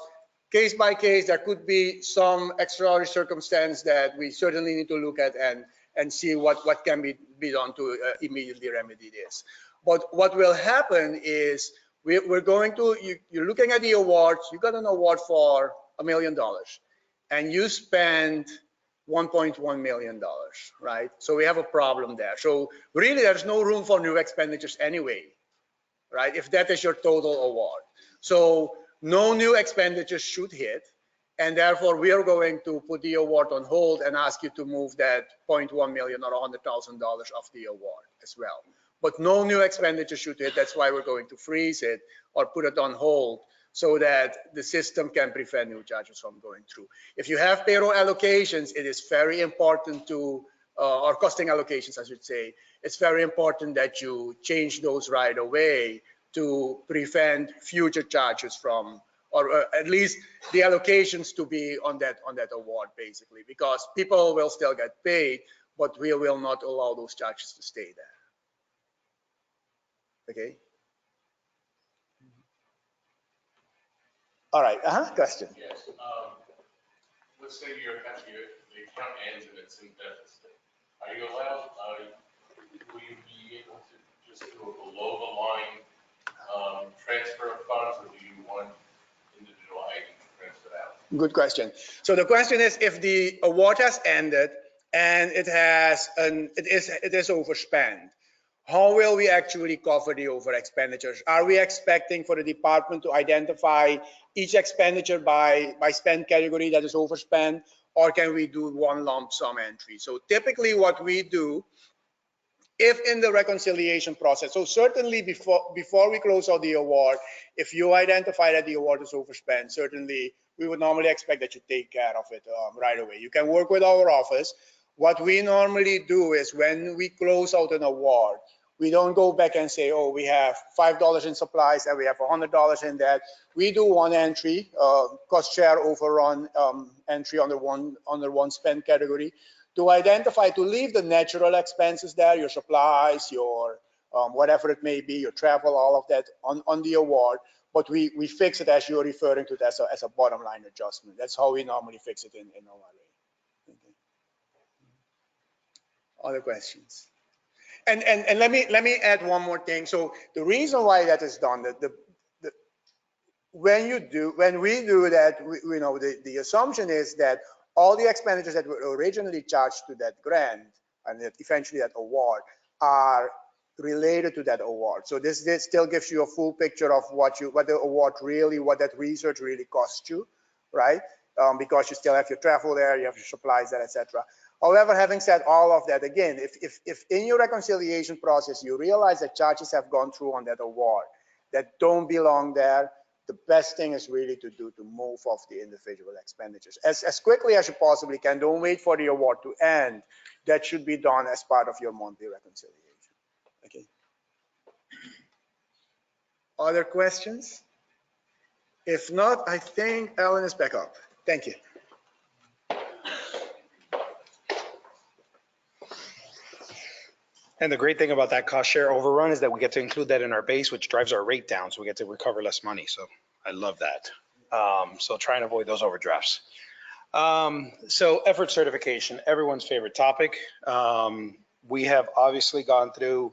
B: case by case, there could be some extraordinary circumstance that we certainly need to look at and see what can be done to immediately remedy this. But what will happen is we're going to, you're looking at the awards, you got an award for $1 million and you spend $1.1 million, right? So we have a problem there. So really there's no room for new expenditures anyway, right? If that is your total award. So no new expenditures should hit. And therefore, we are going to put the award on hold and ask you to move that $0.1 million or $100,000 off the award as well. But no new expenditure should hit. That's why we're going to freeze it or put it on hold so that the system can prevent new charges from going through. If you have payroll allocations, it is very important to, or costing allocations, I should say, it's very important that you change those right away to prevent future charges from, or at least the allocations to be on that award, basically, because people will still get paid, but we will not allow those charges to stay there. Okay. All right. Question.
F: Yes. Let's say the account ends and it's in deficit. Are you allowed, will you be able to just do a below the line transfer of funds, or do you want individual items transferred out?
B: Good question. So the question is, if the award has ended and it is overspent, how will we actually cover the over expenditures? Are we expecting for the department to identify each expenditure by spend category that is overspent, or can we do one lump sum entry? So typically what we do, if in the reconciliation process, so certainly before we close out the award, if you identify that the award is overspent, certainly we would normally expect that you take care of it right away. You can work with our office. What we normally do is when we close out an award, we don't go back and say, oh, we have $5 in supplies and we have $100 in that. We do one entry, cost share overrun entry under one spend category, to identify, to leave the natural expenses there, your supplies, your whatever it may be, your travel, all of that on the award. But we fix it, as you're referring to, as a bottom line adjustment. That's how we normally fix it in ORA. Okay. Other questions? And let me add one more thing. So the reason why that is done, when we do that, we know the assumption is that all the expenditures that were originally charged to that grant and that eventually that award are related to that award. So this still gives you a full picture of what the award really, what that research really cost you, right? Because you still have your travel there, you have your supplies there, etc. However, having said all of that, again, if in your reconciliation process you realize that charges have gone through on that award that don't belong there, the best thing is really to move off the individual expenditures as quickly as you possibly can. Don't wait for the award to end. That should be done as part of your monthly reconciliation. Okay. Other questions? If not, I think Ellen is back up. Thank you.
C: And the great thing about that cost share overrun is that we get to include that in our base, which drives our rate down. So we get to recover less money. So I love that. So try and avoid those overdrafts. So effort certification, everyone's favorite topic. We have obviously gone through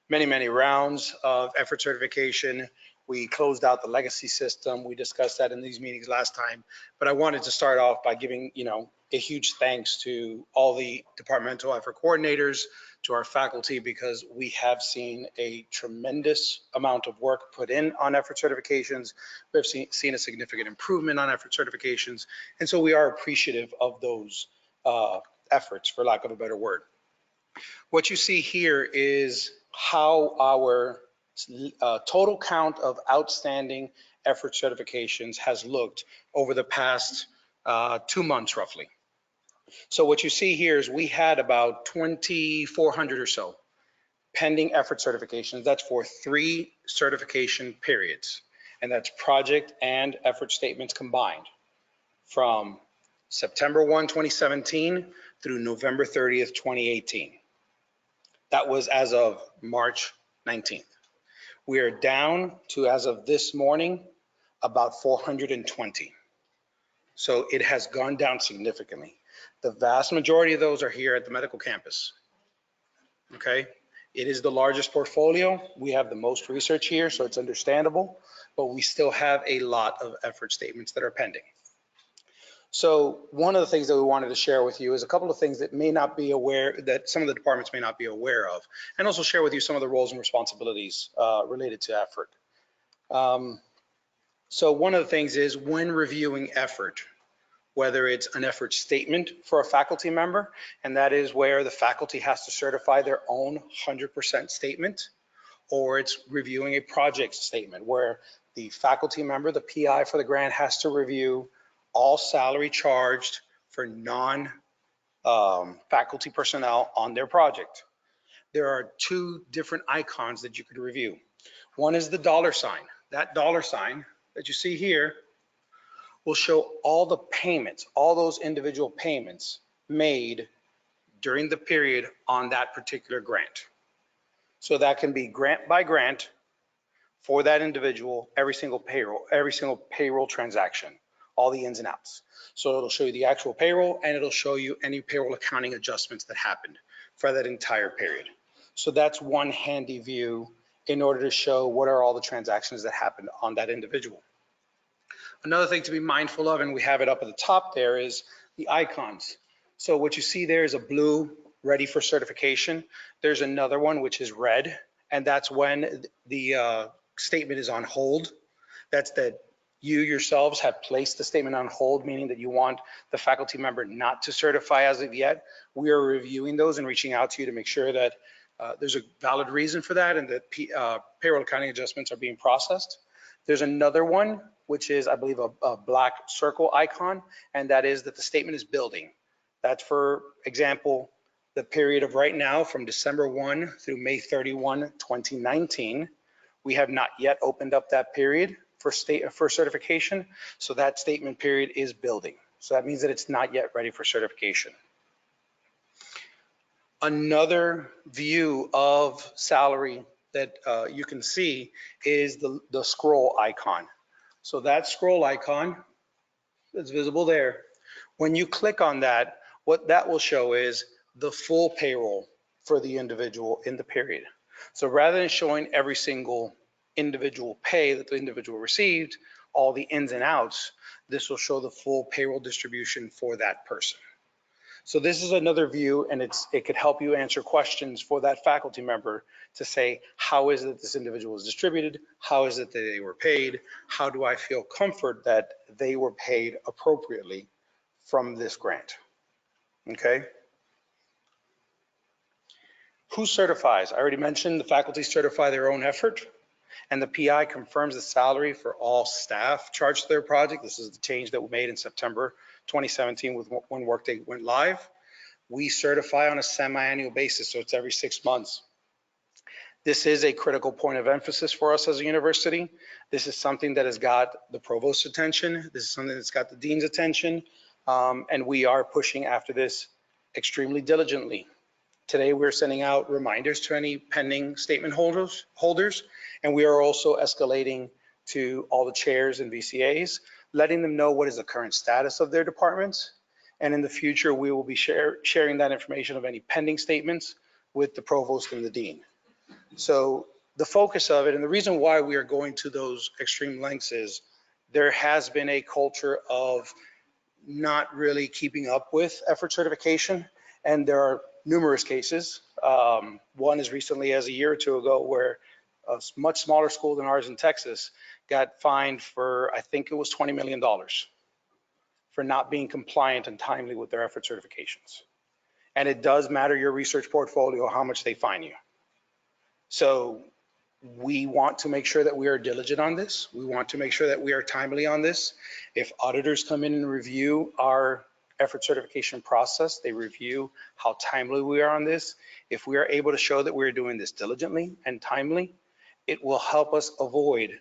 C: many rounds of effort certification. We closed out the legacy system. We discussed that in these meetings last time. But I wanted to start off by giving, a huge thanks to all the departmental effort coordinators, to our faculty, because we have seen a tremendous amount of work put in on effort certifications. We've seen a significant improvement on effort certifications. And so we are appreciative of those efforts, for lack of a better word. What you see here is how our total count of outstanding effort certifications has looked over the past 2 months, roughly. So what you see here is we had about 2,400 or so pending effort certifications. That's for 3 certification periods. And that's project and effort statements combined from September 1, 2017 through November 30th, 2018. That was as of March 19th. We are down to, as of this morning, about 420. So it has gone down significantly. The vast majority of those are here at the medical campus. Okay, it is the largest portfolio. We have the most research here, so it's understandable, but we still have a lot of effort statements that are pending. So one of the things that we wanted to share with you is a couple of things that may not be aware, that some of the departments may not be aware of, and also share with you some of the roles and responsibilities related to effort. So one of the things is when reviewing effort, whether it's an effort statement for a faculty member, and that is where the faculty has to certify their own 100% statement, or it's reviewing a project statement where the faculty member, the PI for the grant, has to review all salary charged for non-faculty personnel on their project. There are 2 different icons that you could review. One is the dollar sign. That dollar sign that you see here will show all the payments, all those individual payments made during the period on that particular grant. So that can be grant by grant for that individual, every single payroll transaction, all the ins and outs. So it'll show you the actual payroll, and it'll show you any payroll accounting adjustments that happened for that entire period. So that's one handy view in order to show what are all the transactions that happened on that individual. Another thing to be mindful of, and we have it up at the top there, is the icons. So what you see there is a blue, ready for certification. There's another one which is red, and that's when the statement is on hold. That's that you yourselves have placed the statement on hold, meaning that you want the faculty member not to certify as of yet. We are reviewing those and reaching out to you to make sure that there's a valid reason for that and that payroll accounting adjustments are being processed. There's another one, which is, I believe, a black circle icon, and that is that the statement is building. That's, for example, the period of right now from December 1 through May 31, 2019. We have not yet opened up that period for certification, so that statement period is building. So that means that it's not yet ready for certification. Another view of salary that you can see is the scroll icon. So that scroll icon that's visible there, when you click on that, what that will show is the full payroll for the individual in the period. So rather than showing every single individual pay that the individual received, all the ins and outs, this will show the full payroll distribution for that person. So this is another view, and it could help you answer questions for that faculty member to say, how is it this individual is distributed? How is it that they were paid? How do I feel comfort that they were paid appropriately from this grant? Okay. Who certifies? I already mentioned the faculty certify their own effort, and the PI confirms the salary for all staff charged to their project. This is the change that we made in September 2017 when Workday went live. We certify on a semi-annual basis, so it's every 6 months. This is a critical point of emphasis for us as a university. This is something that has got the provost's attention. This is something that's got the dean's attention, and we are pushing after this extremely diligently. Today, we're sending out reminders to any pending statement holders, and we are also escalating to all the chairs and VCAs, letting them know what is the current status of their departments. And in the future, we will be sharing that information of any pending statements with the provost and the dean. So the focus of it, and the reason why we are going to those extreme lengths, is there has been a culture of not really keeping up with effort certification, and there are numerous cases. One as recently as a year or two ago where a much smaller school than ours in Texas got fined for, I think it was $20 million for not being compliant and timely with their effort certifications. And it does matter your research portfolio, how much they fine you. So we want to make sure that we are diligent on this. We want to make sure that we are timely on this. If auditors come in and review our effort certification process, they review how timely we are on this. If we are able to show that we're doing this diligently and timely, it will help us avoid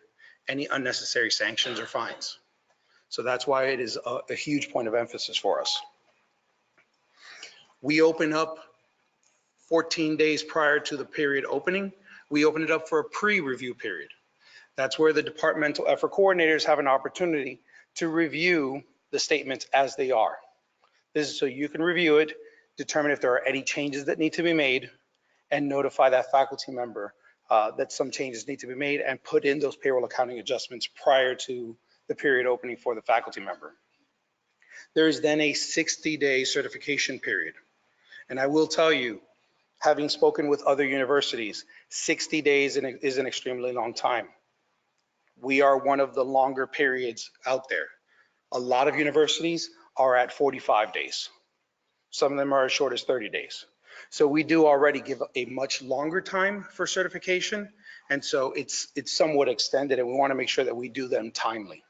C: any unnecessary sanctions or fines. So that's why it is a huge point of emphasis for us. We open up 14 days prior to the period opening. We open it up for a pre-review period. That's where the departmental effort coordinators have an opportunity to review the statements as they are. This is so you can review it, determine if there are any changes that need to be made, and notify that faculty member that some changes need to be made, and put in those payroll accounting adjustments prior to the period opening for the faculty member. There is then a 60-day certification period. And I will tell you, having spoken with other universities, 60 days is an extremely long time. We are one of the longer periods out there. A lot of universities are at 45 days. Some of them are as short as 30 days. So we do already give a much longer time for certification. And so it's somewhat extended, and we want to make sure that we do them timely.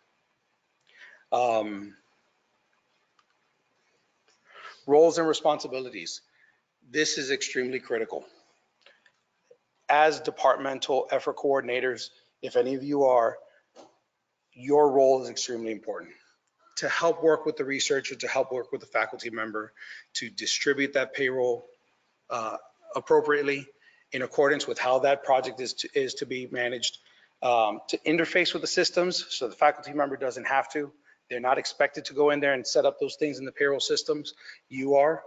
C: Roles and responsibilities. This is extremely critical. as departmental effort coordinators, if any of you are, your role is extremely important to help work with the researcher, to help work with the faculty member, to distribute that payroll appropriately in accordance with how that project is to be managed, to interface with the systems so the faculty member doesn't have to. They're not expected to go in there and set up those things in the payroll systems. You are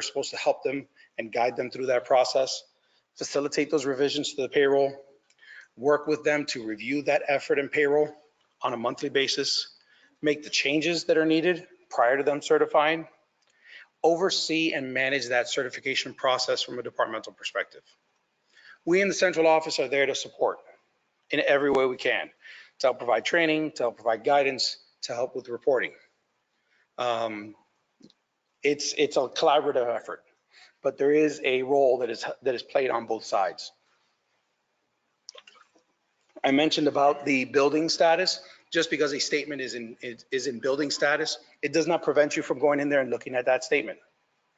C: supposed to help them and guide them through that process, facilitate those revisions to the payroll, work with them to review that effort and payroll on a monthly basis, make the changes that are needed prior to them certifying, oversee and manage that certification process from a departmental perspective. We in the central office are there to support in every way we can, to help provide training, to help provide guidance, to help with reporting. It's a collaborative effort, but there is a role that is played on both sides. I mentioned about the building status. Just because a statement is in building status, it does not prevent you from going in there and looking at that statement.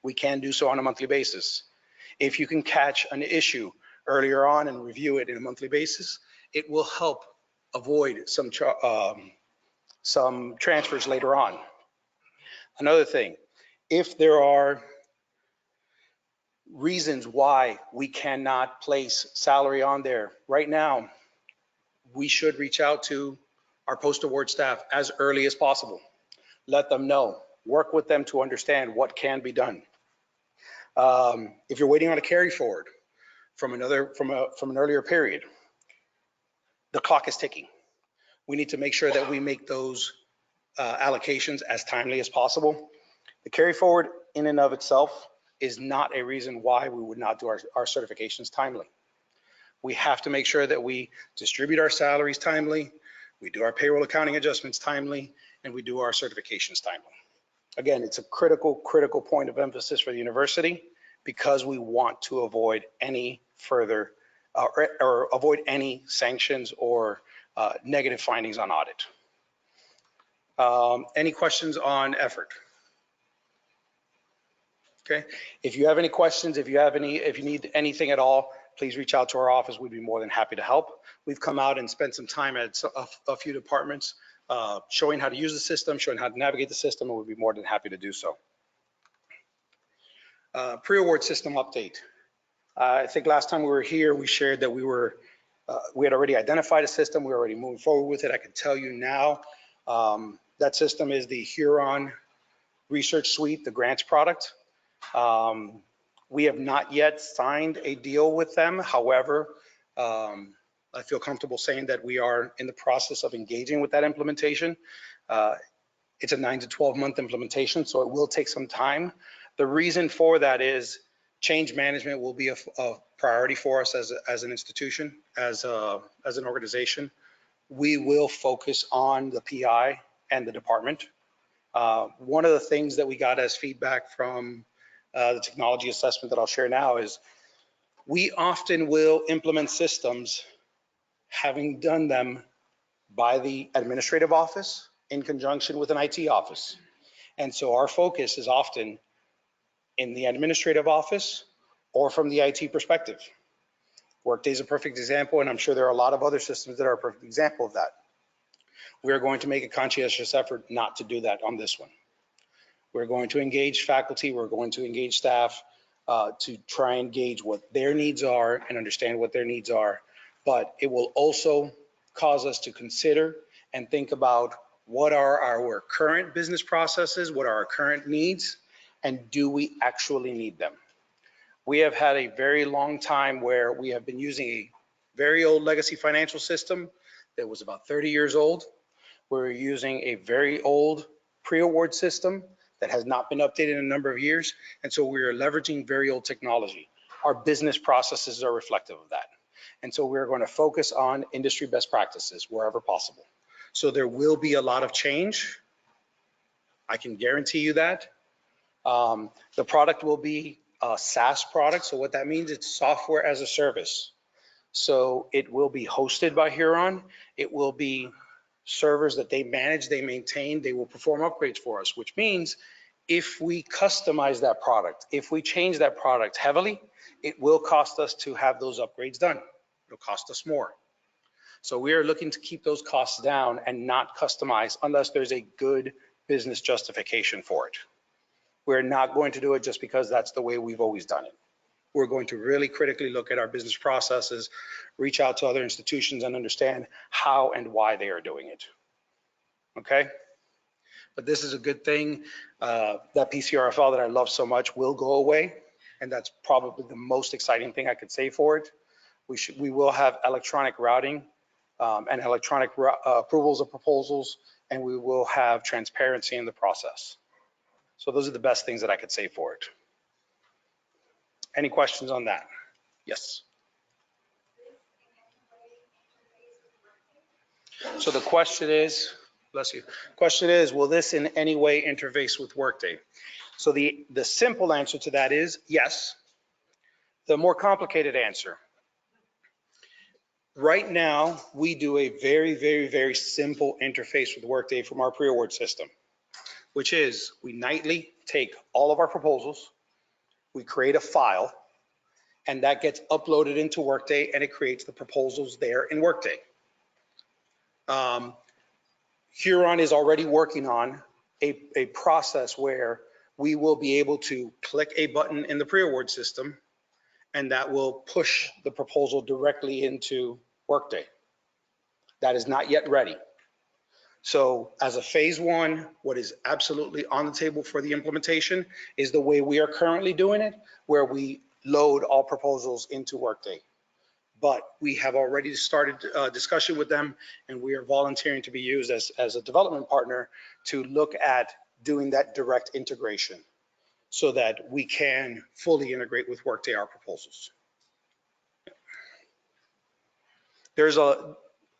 C: We can do so on a monthly basis. If you can catch an issue earlier on and review it in a monthly basis, it will help avoid some transfers later on. Another thing, if there are reasons why we cannot place salary on there right now, we should reach out to our post-award staff as early as possible. Let them know, work with them to understand what can be done. If you're waiting on a carry forward from an earlier period, the clock is ticking. We need to make sure that we make those allocations as timely as possible. The carry forward in and of itself is not a reason why we would not do our certifications timely. We have to make sure that we distribute our salaries timely, we do our payroll accounting adjustments timely, and we do our certifications timely. Again, it's a critical point of emphasis for the university because we want to avoid any further or avoid any sanctions or negative findings on audit. Any questions on effort? Okay, if you have any questions, if you need anything at all, please reach out to our office. We'd be more than happy to help. We've come out and spent some time at a few departments showing how to use the system, showing how to navigate the system, and we'd be more than happy to do so. Pre-award system update. I think last time we were here, we shared that we had already identified a system. We were already moving forward with it. I can tell you now, that system is the Huron Research Suite, the grants product. We have not yet signed a deal with them. However, I feel comfortable saying that we are in the process of engaging with that implementation. It's a 9 to 12 month implementation, so it will take some time. The reason for that is change management will be a priority for us as an institution, as an organization. We will focus on the PI and the department. One of the things that we got as feedback from the technology assessment that I'll share now is we often will implement systems having done them by the administrative office in conjunction with an IT office. And so our focus is often in the administrative office or from the IT perspective. Workday is a perfect example, and I'm sure there are a lot of other systems that are a perfect example of that. We're going to make a conscientious effort not to do that on this one. We're going to engage faculty, we're going to engage staff to try and gauge what their needs are and understand what their needs are. But it will also cause us to consider and think about what are our current business processes, what are our current needs, and do we actually need them? We have had a very long time where we have been using a very old legacy financial system that was about 30 years old. We're using a very old pre-award system that has not been updated in a number of years. And so we are leveraging very old technology. Our business processes are reflective of that. And so we're going to focus on industry best practices wherever possible. So there will be a lot of change. I can guarantee you that. The product will be a SaaS product. So what that means, it's software as a service. So it will be hosted by Huron. It will be servers that they manage, they maintain, they will perform upgrades for us, which means If we customize that product, if we change that product heavily, it will cost us to have those upgrades done. It'll cost us more. So we are looking to keep those costs down and not customize unless there's a good business justification for it. We're not going to do it just because that's the way we've always done it. We're going to really critically look at our business processes, reach out to other institutions and understand how and why they are doing it. Okay? But this is a good thing. That PCRFL that I love so much will go away. And that's probably the most exciting thing I could say for it. We will have electronic routing and electronic approvals of proposals, and we will have transparency in the process. So those are the best things that I could say for it. Any questions on that? Yes. So the question is, bless you, question is, will this in any way interface with Workday? So the simple answer to that is yes. The more complicated answer, right now, we do a very, very, very simple interface with Workday from our pre-award system, which is we nightly take all of our proposals, we create a file, and that gets uploaded into Workday and it creates the proposals there in Workday. Huron is already working on a process where we will be able to click a button in the pre-award system and that will push the proposal directly into Workday. That is not yet ready. So as a phase one, what is absolutely on the table for the implementation is the way we are currently doing it, where we load all proposals into Workday. But we have already started a discussion with them, and we are volunteering to be used as a development partner to look at doing that direct integration so that we can fully integrate with Workday our proposals.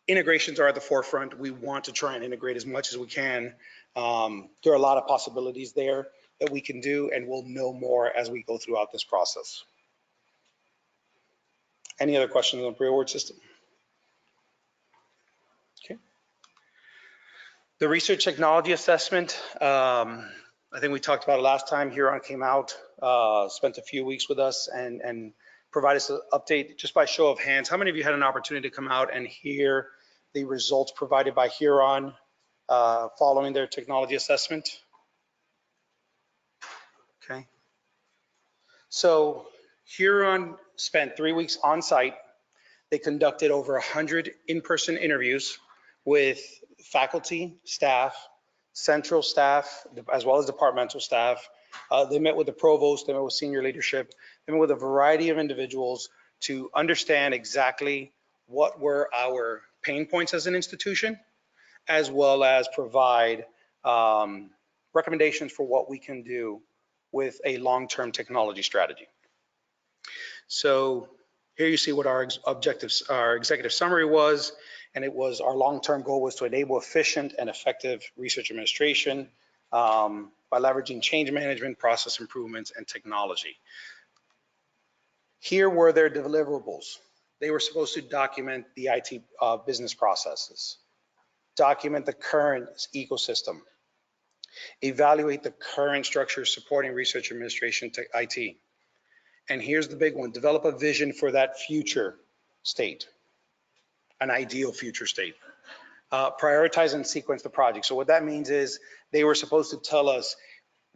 C: Integrations are at the forefront. We want to try and integrate as much as we can. There are a lot of possibilities there that we can do, and we'll know more as we go throughout this process. Any other questions on the pre-award system? Okay. The research technology assessment, I think we talked about it last time. Huron came out, spent a few weeks with us and provide us an update. Just by show of hands, how many of you had an opportunity to come out and hear the results provided by Huron following their technology assessment? Okay. So Huron spent 3 weeks on site. They conducted over 100 in-person interviews with faculty, staff, central staff, as well as departmental staff. They met with the provost, they met with senior leadership, they met with a variety of individuals to understand exactly what were our pain points as an institution, as well as provide recommendations for what we can do with a long-term technology strategy. So here you see what our objectives, our executive summary was, and it was our long-term goal was to enable efficient and effective research administration by leveraging change management, process improvements, and technology. Here were their deliverables. They were supposed to document the IT business processes, document the current ecosystem, evaluate the current structure supporting research administration to IT. And here's the big one, develop a vision for that future state, an ideal future state. Prioritize and sequence the project. So what that means is they were supposed to tell us,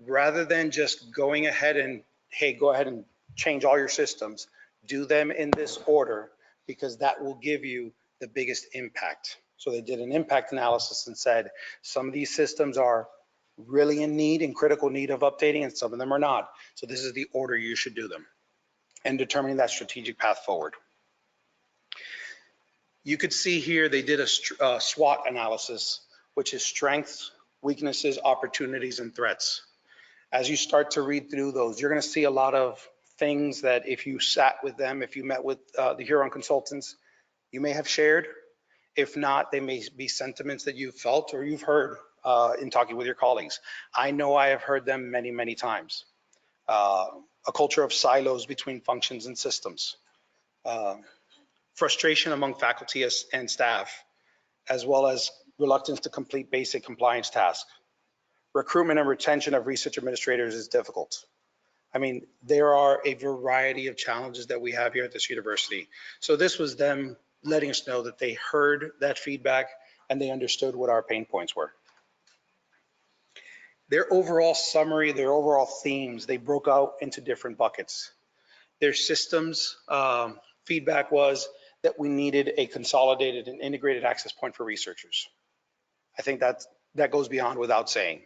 C: rather than just going ahead and, hey, go ahead and change all your systems, do them in this order, because that will give you the biggest impact. So they did an impact analysis and said, some of these systems are really in critical need of updating, and some of them are not. So this is the order you should do them, and determining that strategic path forward. You could see here they did a SWOT analysis, which is strengths, weaknesses, opportunities, and threats. As you start to read through those, you're going to see a lot of things that if you sat with them, if you met with the Huron consultants, you may have shared. If not, they may be sentiments that you've felt or you've heard in talking with your colleagues. I know I have heard them many, many times. A culture of silos between functions and systems. Frustration among faculty and staff, as well as reluctance to complete basic compliance tasks. Recruitment and retention of research administrators is difficult. I mean, there are a variety of challenges that we have here at this university. So this was them letting us know that they heard that feedback and they understood what our pain points were. Their overall summary, their overall themes, they broke out into different buckets. Their systems feedback was that we needed a consolidated and integrated access point for researchers. I think that goes beyond without saying.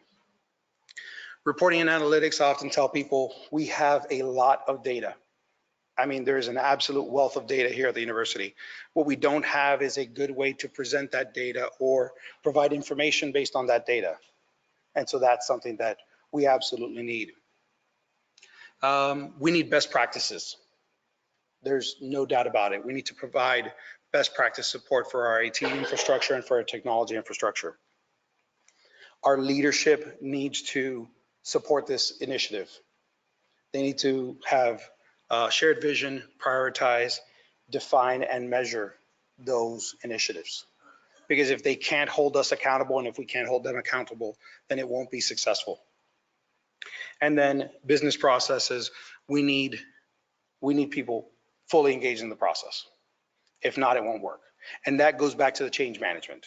C: Reporting and analytics often tell people we have a lot of data. I mean, there's an absolute wealth of data here at the university. What we don't have is a good way to present that data or provide information based on that data. And so that's something that we absolutely need. We need best practices. There's no doubt about it. We need to provide best practice support for our IT infrastructure and for our technology infrastructure. Our leadership needs to support this initiative. They need to have shared vision, prioritize, define, and measure those initiatives. Because if they can't hold us accountable and if we can't hold them accountable, then it won't be successful. And then business processes, we need people fully engaged in the process. If not, it won't work. And that goes back to the change management.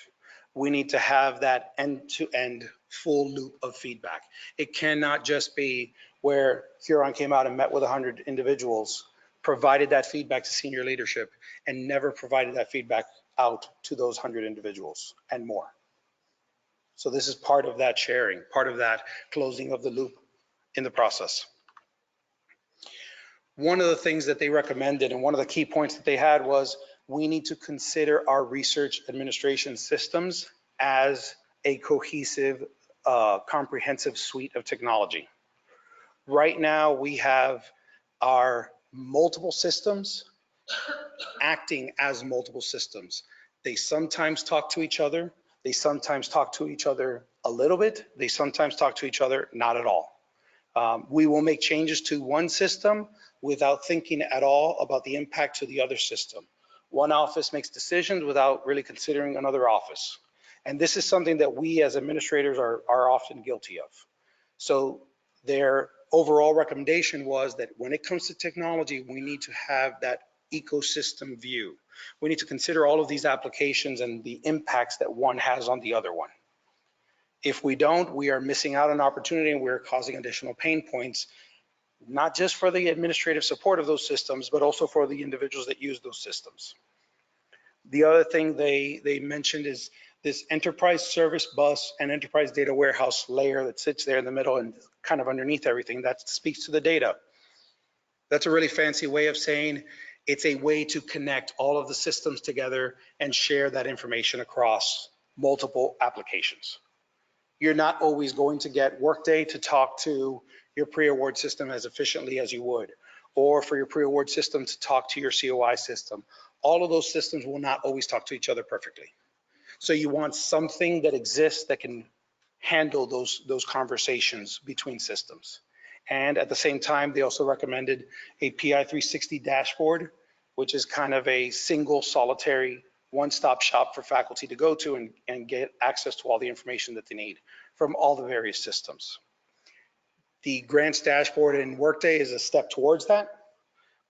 C: We need to have that end-to-end full loop of feedback. It cannot just be where Huron came out and met with 100 individuals, provided that feedback to senior leadership, and never provided that feedback out to those 100 individuals and more. So this is part of that sharing, part of that closing of the loop in the process. One of the things that they recommended and one of the key points that they had was we need to consider our research administration systems as a cohesive, comprehensive suite of technology. Right now, we have our multiple systems acting as multiple systems. They sometimes talk to each other. They sometimes talk to each other a little bit. They sometimes talk to each other not at all. We will make changes to one system without thinking at all about the impact to the other system. One office makes decisions without really considering another office. And this is something that we as administrators are often guilty of. So their overall recommendation was that when it comes to technology, we need to have that ecosystem view. We need to consider all of these applications and the impacts that one has on the other one. If we don't, we are missing out on opportunity and we're causing additional pain points, not just for the administrative support of those systems, but also for the individuals that use those systems. The other thing they mentioned is this enterprise service bus and enterprise data warehouse layer that sits there in the middle and kind of underneath everything that speaks to the data. That's a really fancy way of saying it's a way to connect all of the systems together and share that information across multiple applications. You're not always going to get Workday to talk to your pre-award system as efficiently as you would, or for your pre-award system to talk to your COI system. All of those systems will not always talk to each other perfectly. So you want something that exists that can handle those conversations between systems. And at the same time, they also recommended a PI 360 dashboard, which is kind of a single solitary one-stop shop for faculty to go to and get access to all the information that they need from all the various systems. The grants dashboard in Workday is a step towards that,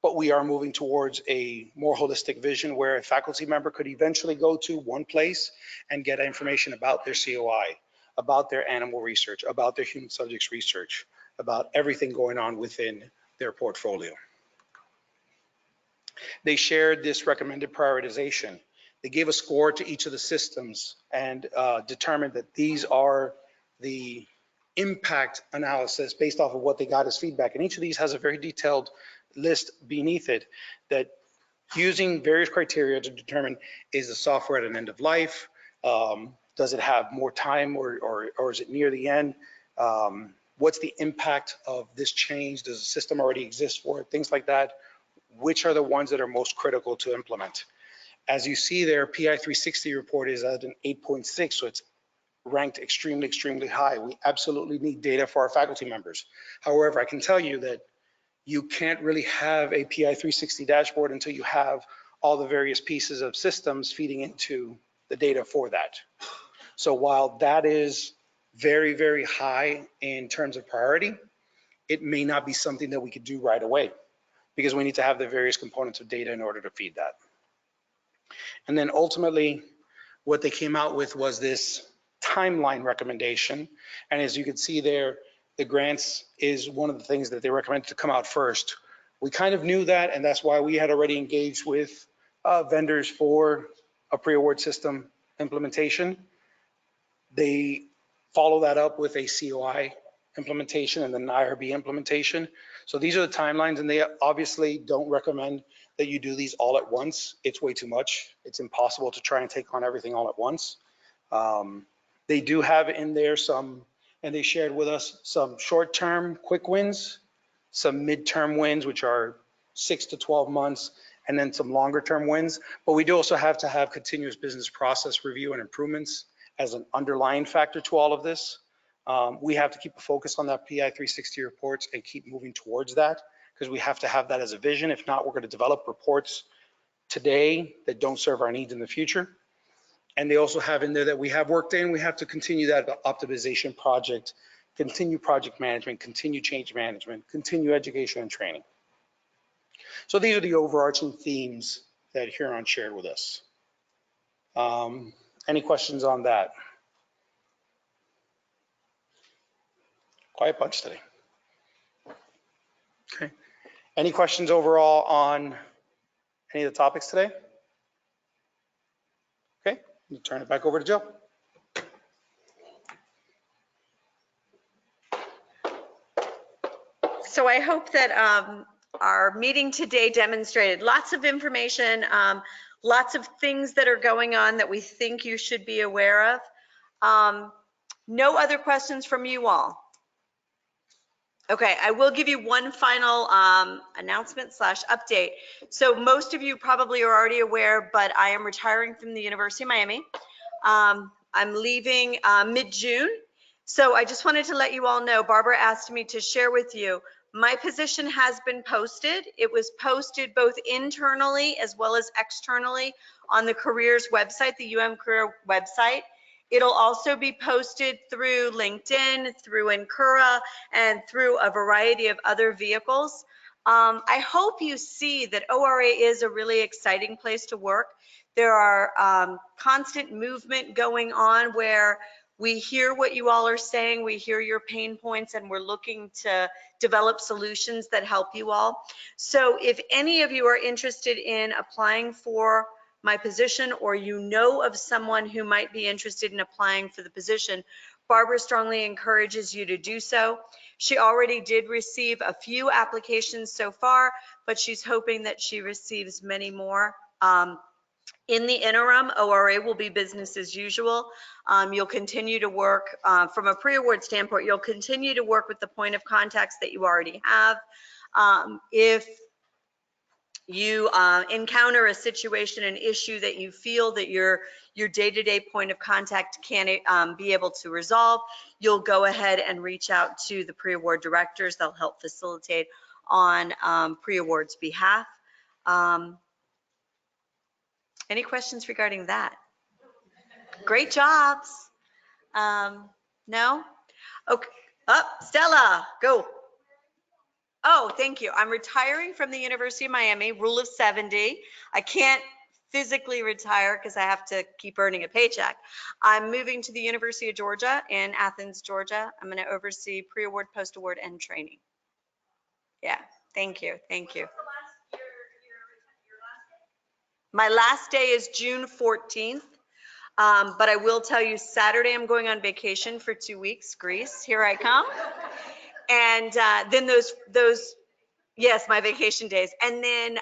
C: but we are moving towards a more holistic vision where a faculty member could eventually go to one place and get information about their COI, about their animal research, about their human subjects research, about everything going on within their portfolio. They shared this recommended prioritization. They gave a score to each of the systems and determined that these are the impact analysis based off of what they got as feedback. And each of these has a very detailed list beneath it that using various criteria to determine, is the software at an end of life? Does it have more time or is it near the end? What's the impact of this change? Does the system already exist for it? Things like that. Which are the ones that are most critical to implement? As you see there, PI 360 report is at an 8.6, so it's ranked extremely, extremely high. We absolutely need data for our faculty members. However, I can tell you that you can't really have a PI 360 dashboard until you have all the various pieces of systems feeding into the data for that. So while that is very, very high in terms of priority, it may not be something that we could do right away because we need to have the various components of data in order to feed that. And then ultimately, what they came out with was this timeline recommendation. And as you can see there, the grants is one of the things that they recommended to come out first. We kind of knew that, and that's why we had already engaged with vendors for a pre-award system implementation. They follow that up with a COI implementation and then an IRB implementation. So these are the timelines, and they obviously don't recommend that you do these all at once. It's way too much. It's impossible to try and take on everything all at once. They do have in there some, and they shared with us some short-term quick wins, some mid-term wins, which are 6 to 12 months, and then some longer-term wins. But we do also have to have continuous business process review and improvements as an underlying factor to all of this. We have to keep a focus on that PI 360 reports and keep moving towards that, because we have to have that as a vision. If not, we're going to develop reports today that don't serve our needs in the future. And they also have in there that we have worked in, we have to continue that optimization project, continue project management, continue change management, continue education and training. So these are the overarching themes that Huron shared with us. Any questions on that? Quiet bunch today. Okay. Any questions overall on any of the topics today? Okay, we'll turn it back over to Joe.
A: So I hope that our meeting today demonstrated lots of information, lots of things that are going on that we think you should be aware of. No other questions from you all? Okay, I will give you one final announcement / update. So most of you probably are already aware, but I am retiring from the University of Miami. I'm leaving mid-June. So I just wanted to let you all know, Barbara asked me to share with you, my position has been posted. It was posted both internally as well as externally on the careers website, the UM career website. It'll also be posted through LinkedIn, through Encura, and through a variety of other vehicles. I hope you see that ORA is a really exciting place to work. There are constant movement going on where we hear what you all are saying, we hear your pain points, and we're looking to develop solutions that help you all. So if any of you are interested in applying for my position, or you know of someone who might be interested in applying for the position, Barbara strongly encourages you to do so. She already did receive a few applications so far, but she's hoping that she receives many more. In the interim, ORA will be business as usual. You'll continue to work from a pre-award standpoint, you'll continue to work with the point of contacts that you already have. If you encounter a situation, an issue that you feel that your day-to-day point of contact can't be able to resolve, you'll go ahead and reach out to the pre-award directors. They'll help facilitate on pre-award's behalf. Any questions regarding that? Great jobs. No? Okay. Stella, go. Oh, thank you. I'm retiring from the University of Miami, rule of 70. I can't physically retire because I have to keep earning a paycheck. I'm moving to the University of Georgia in Athens, Georgia. I'm going to oversee pre-award, post-award, and training. Yeah, thank you. Thank you. My last day is June 14th. But I will tell you, Saturday I'm going on vacation for 2 weeks, Greece. Here I come. And then those, yes, my vacation days. And then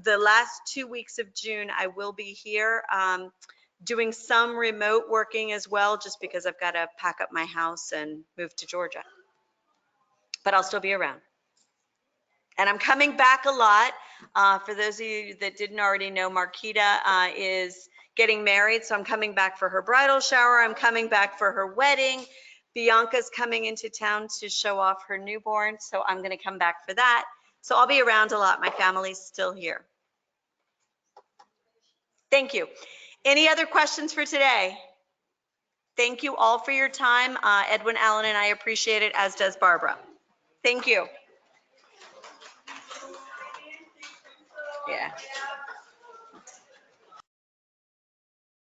A: the last 2 weeks of June, I will be here doing some remote working as well, just because I've got to pack up my house and move to Georgia. But I'll still be around. And I'm coming back a lot. For those of you that didn't already know, Marquita is getting married, so I'm coming back for her bridal shower. I'm coming back for her wedding. Bianca's coming into town to show off her newborn, so I'm going to come back for that. So I'll be around a lot. My family's still here. Thank you. Any other questions for today? Thank you all for your time. Edwin, Allen, and I appreciate it, as does Barbara. Thank you. Yeah.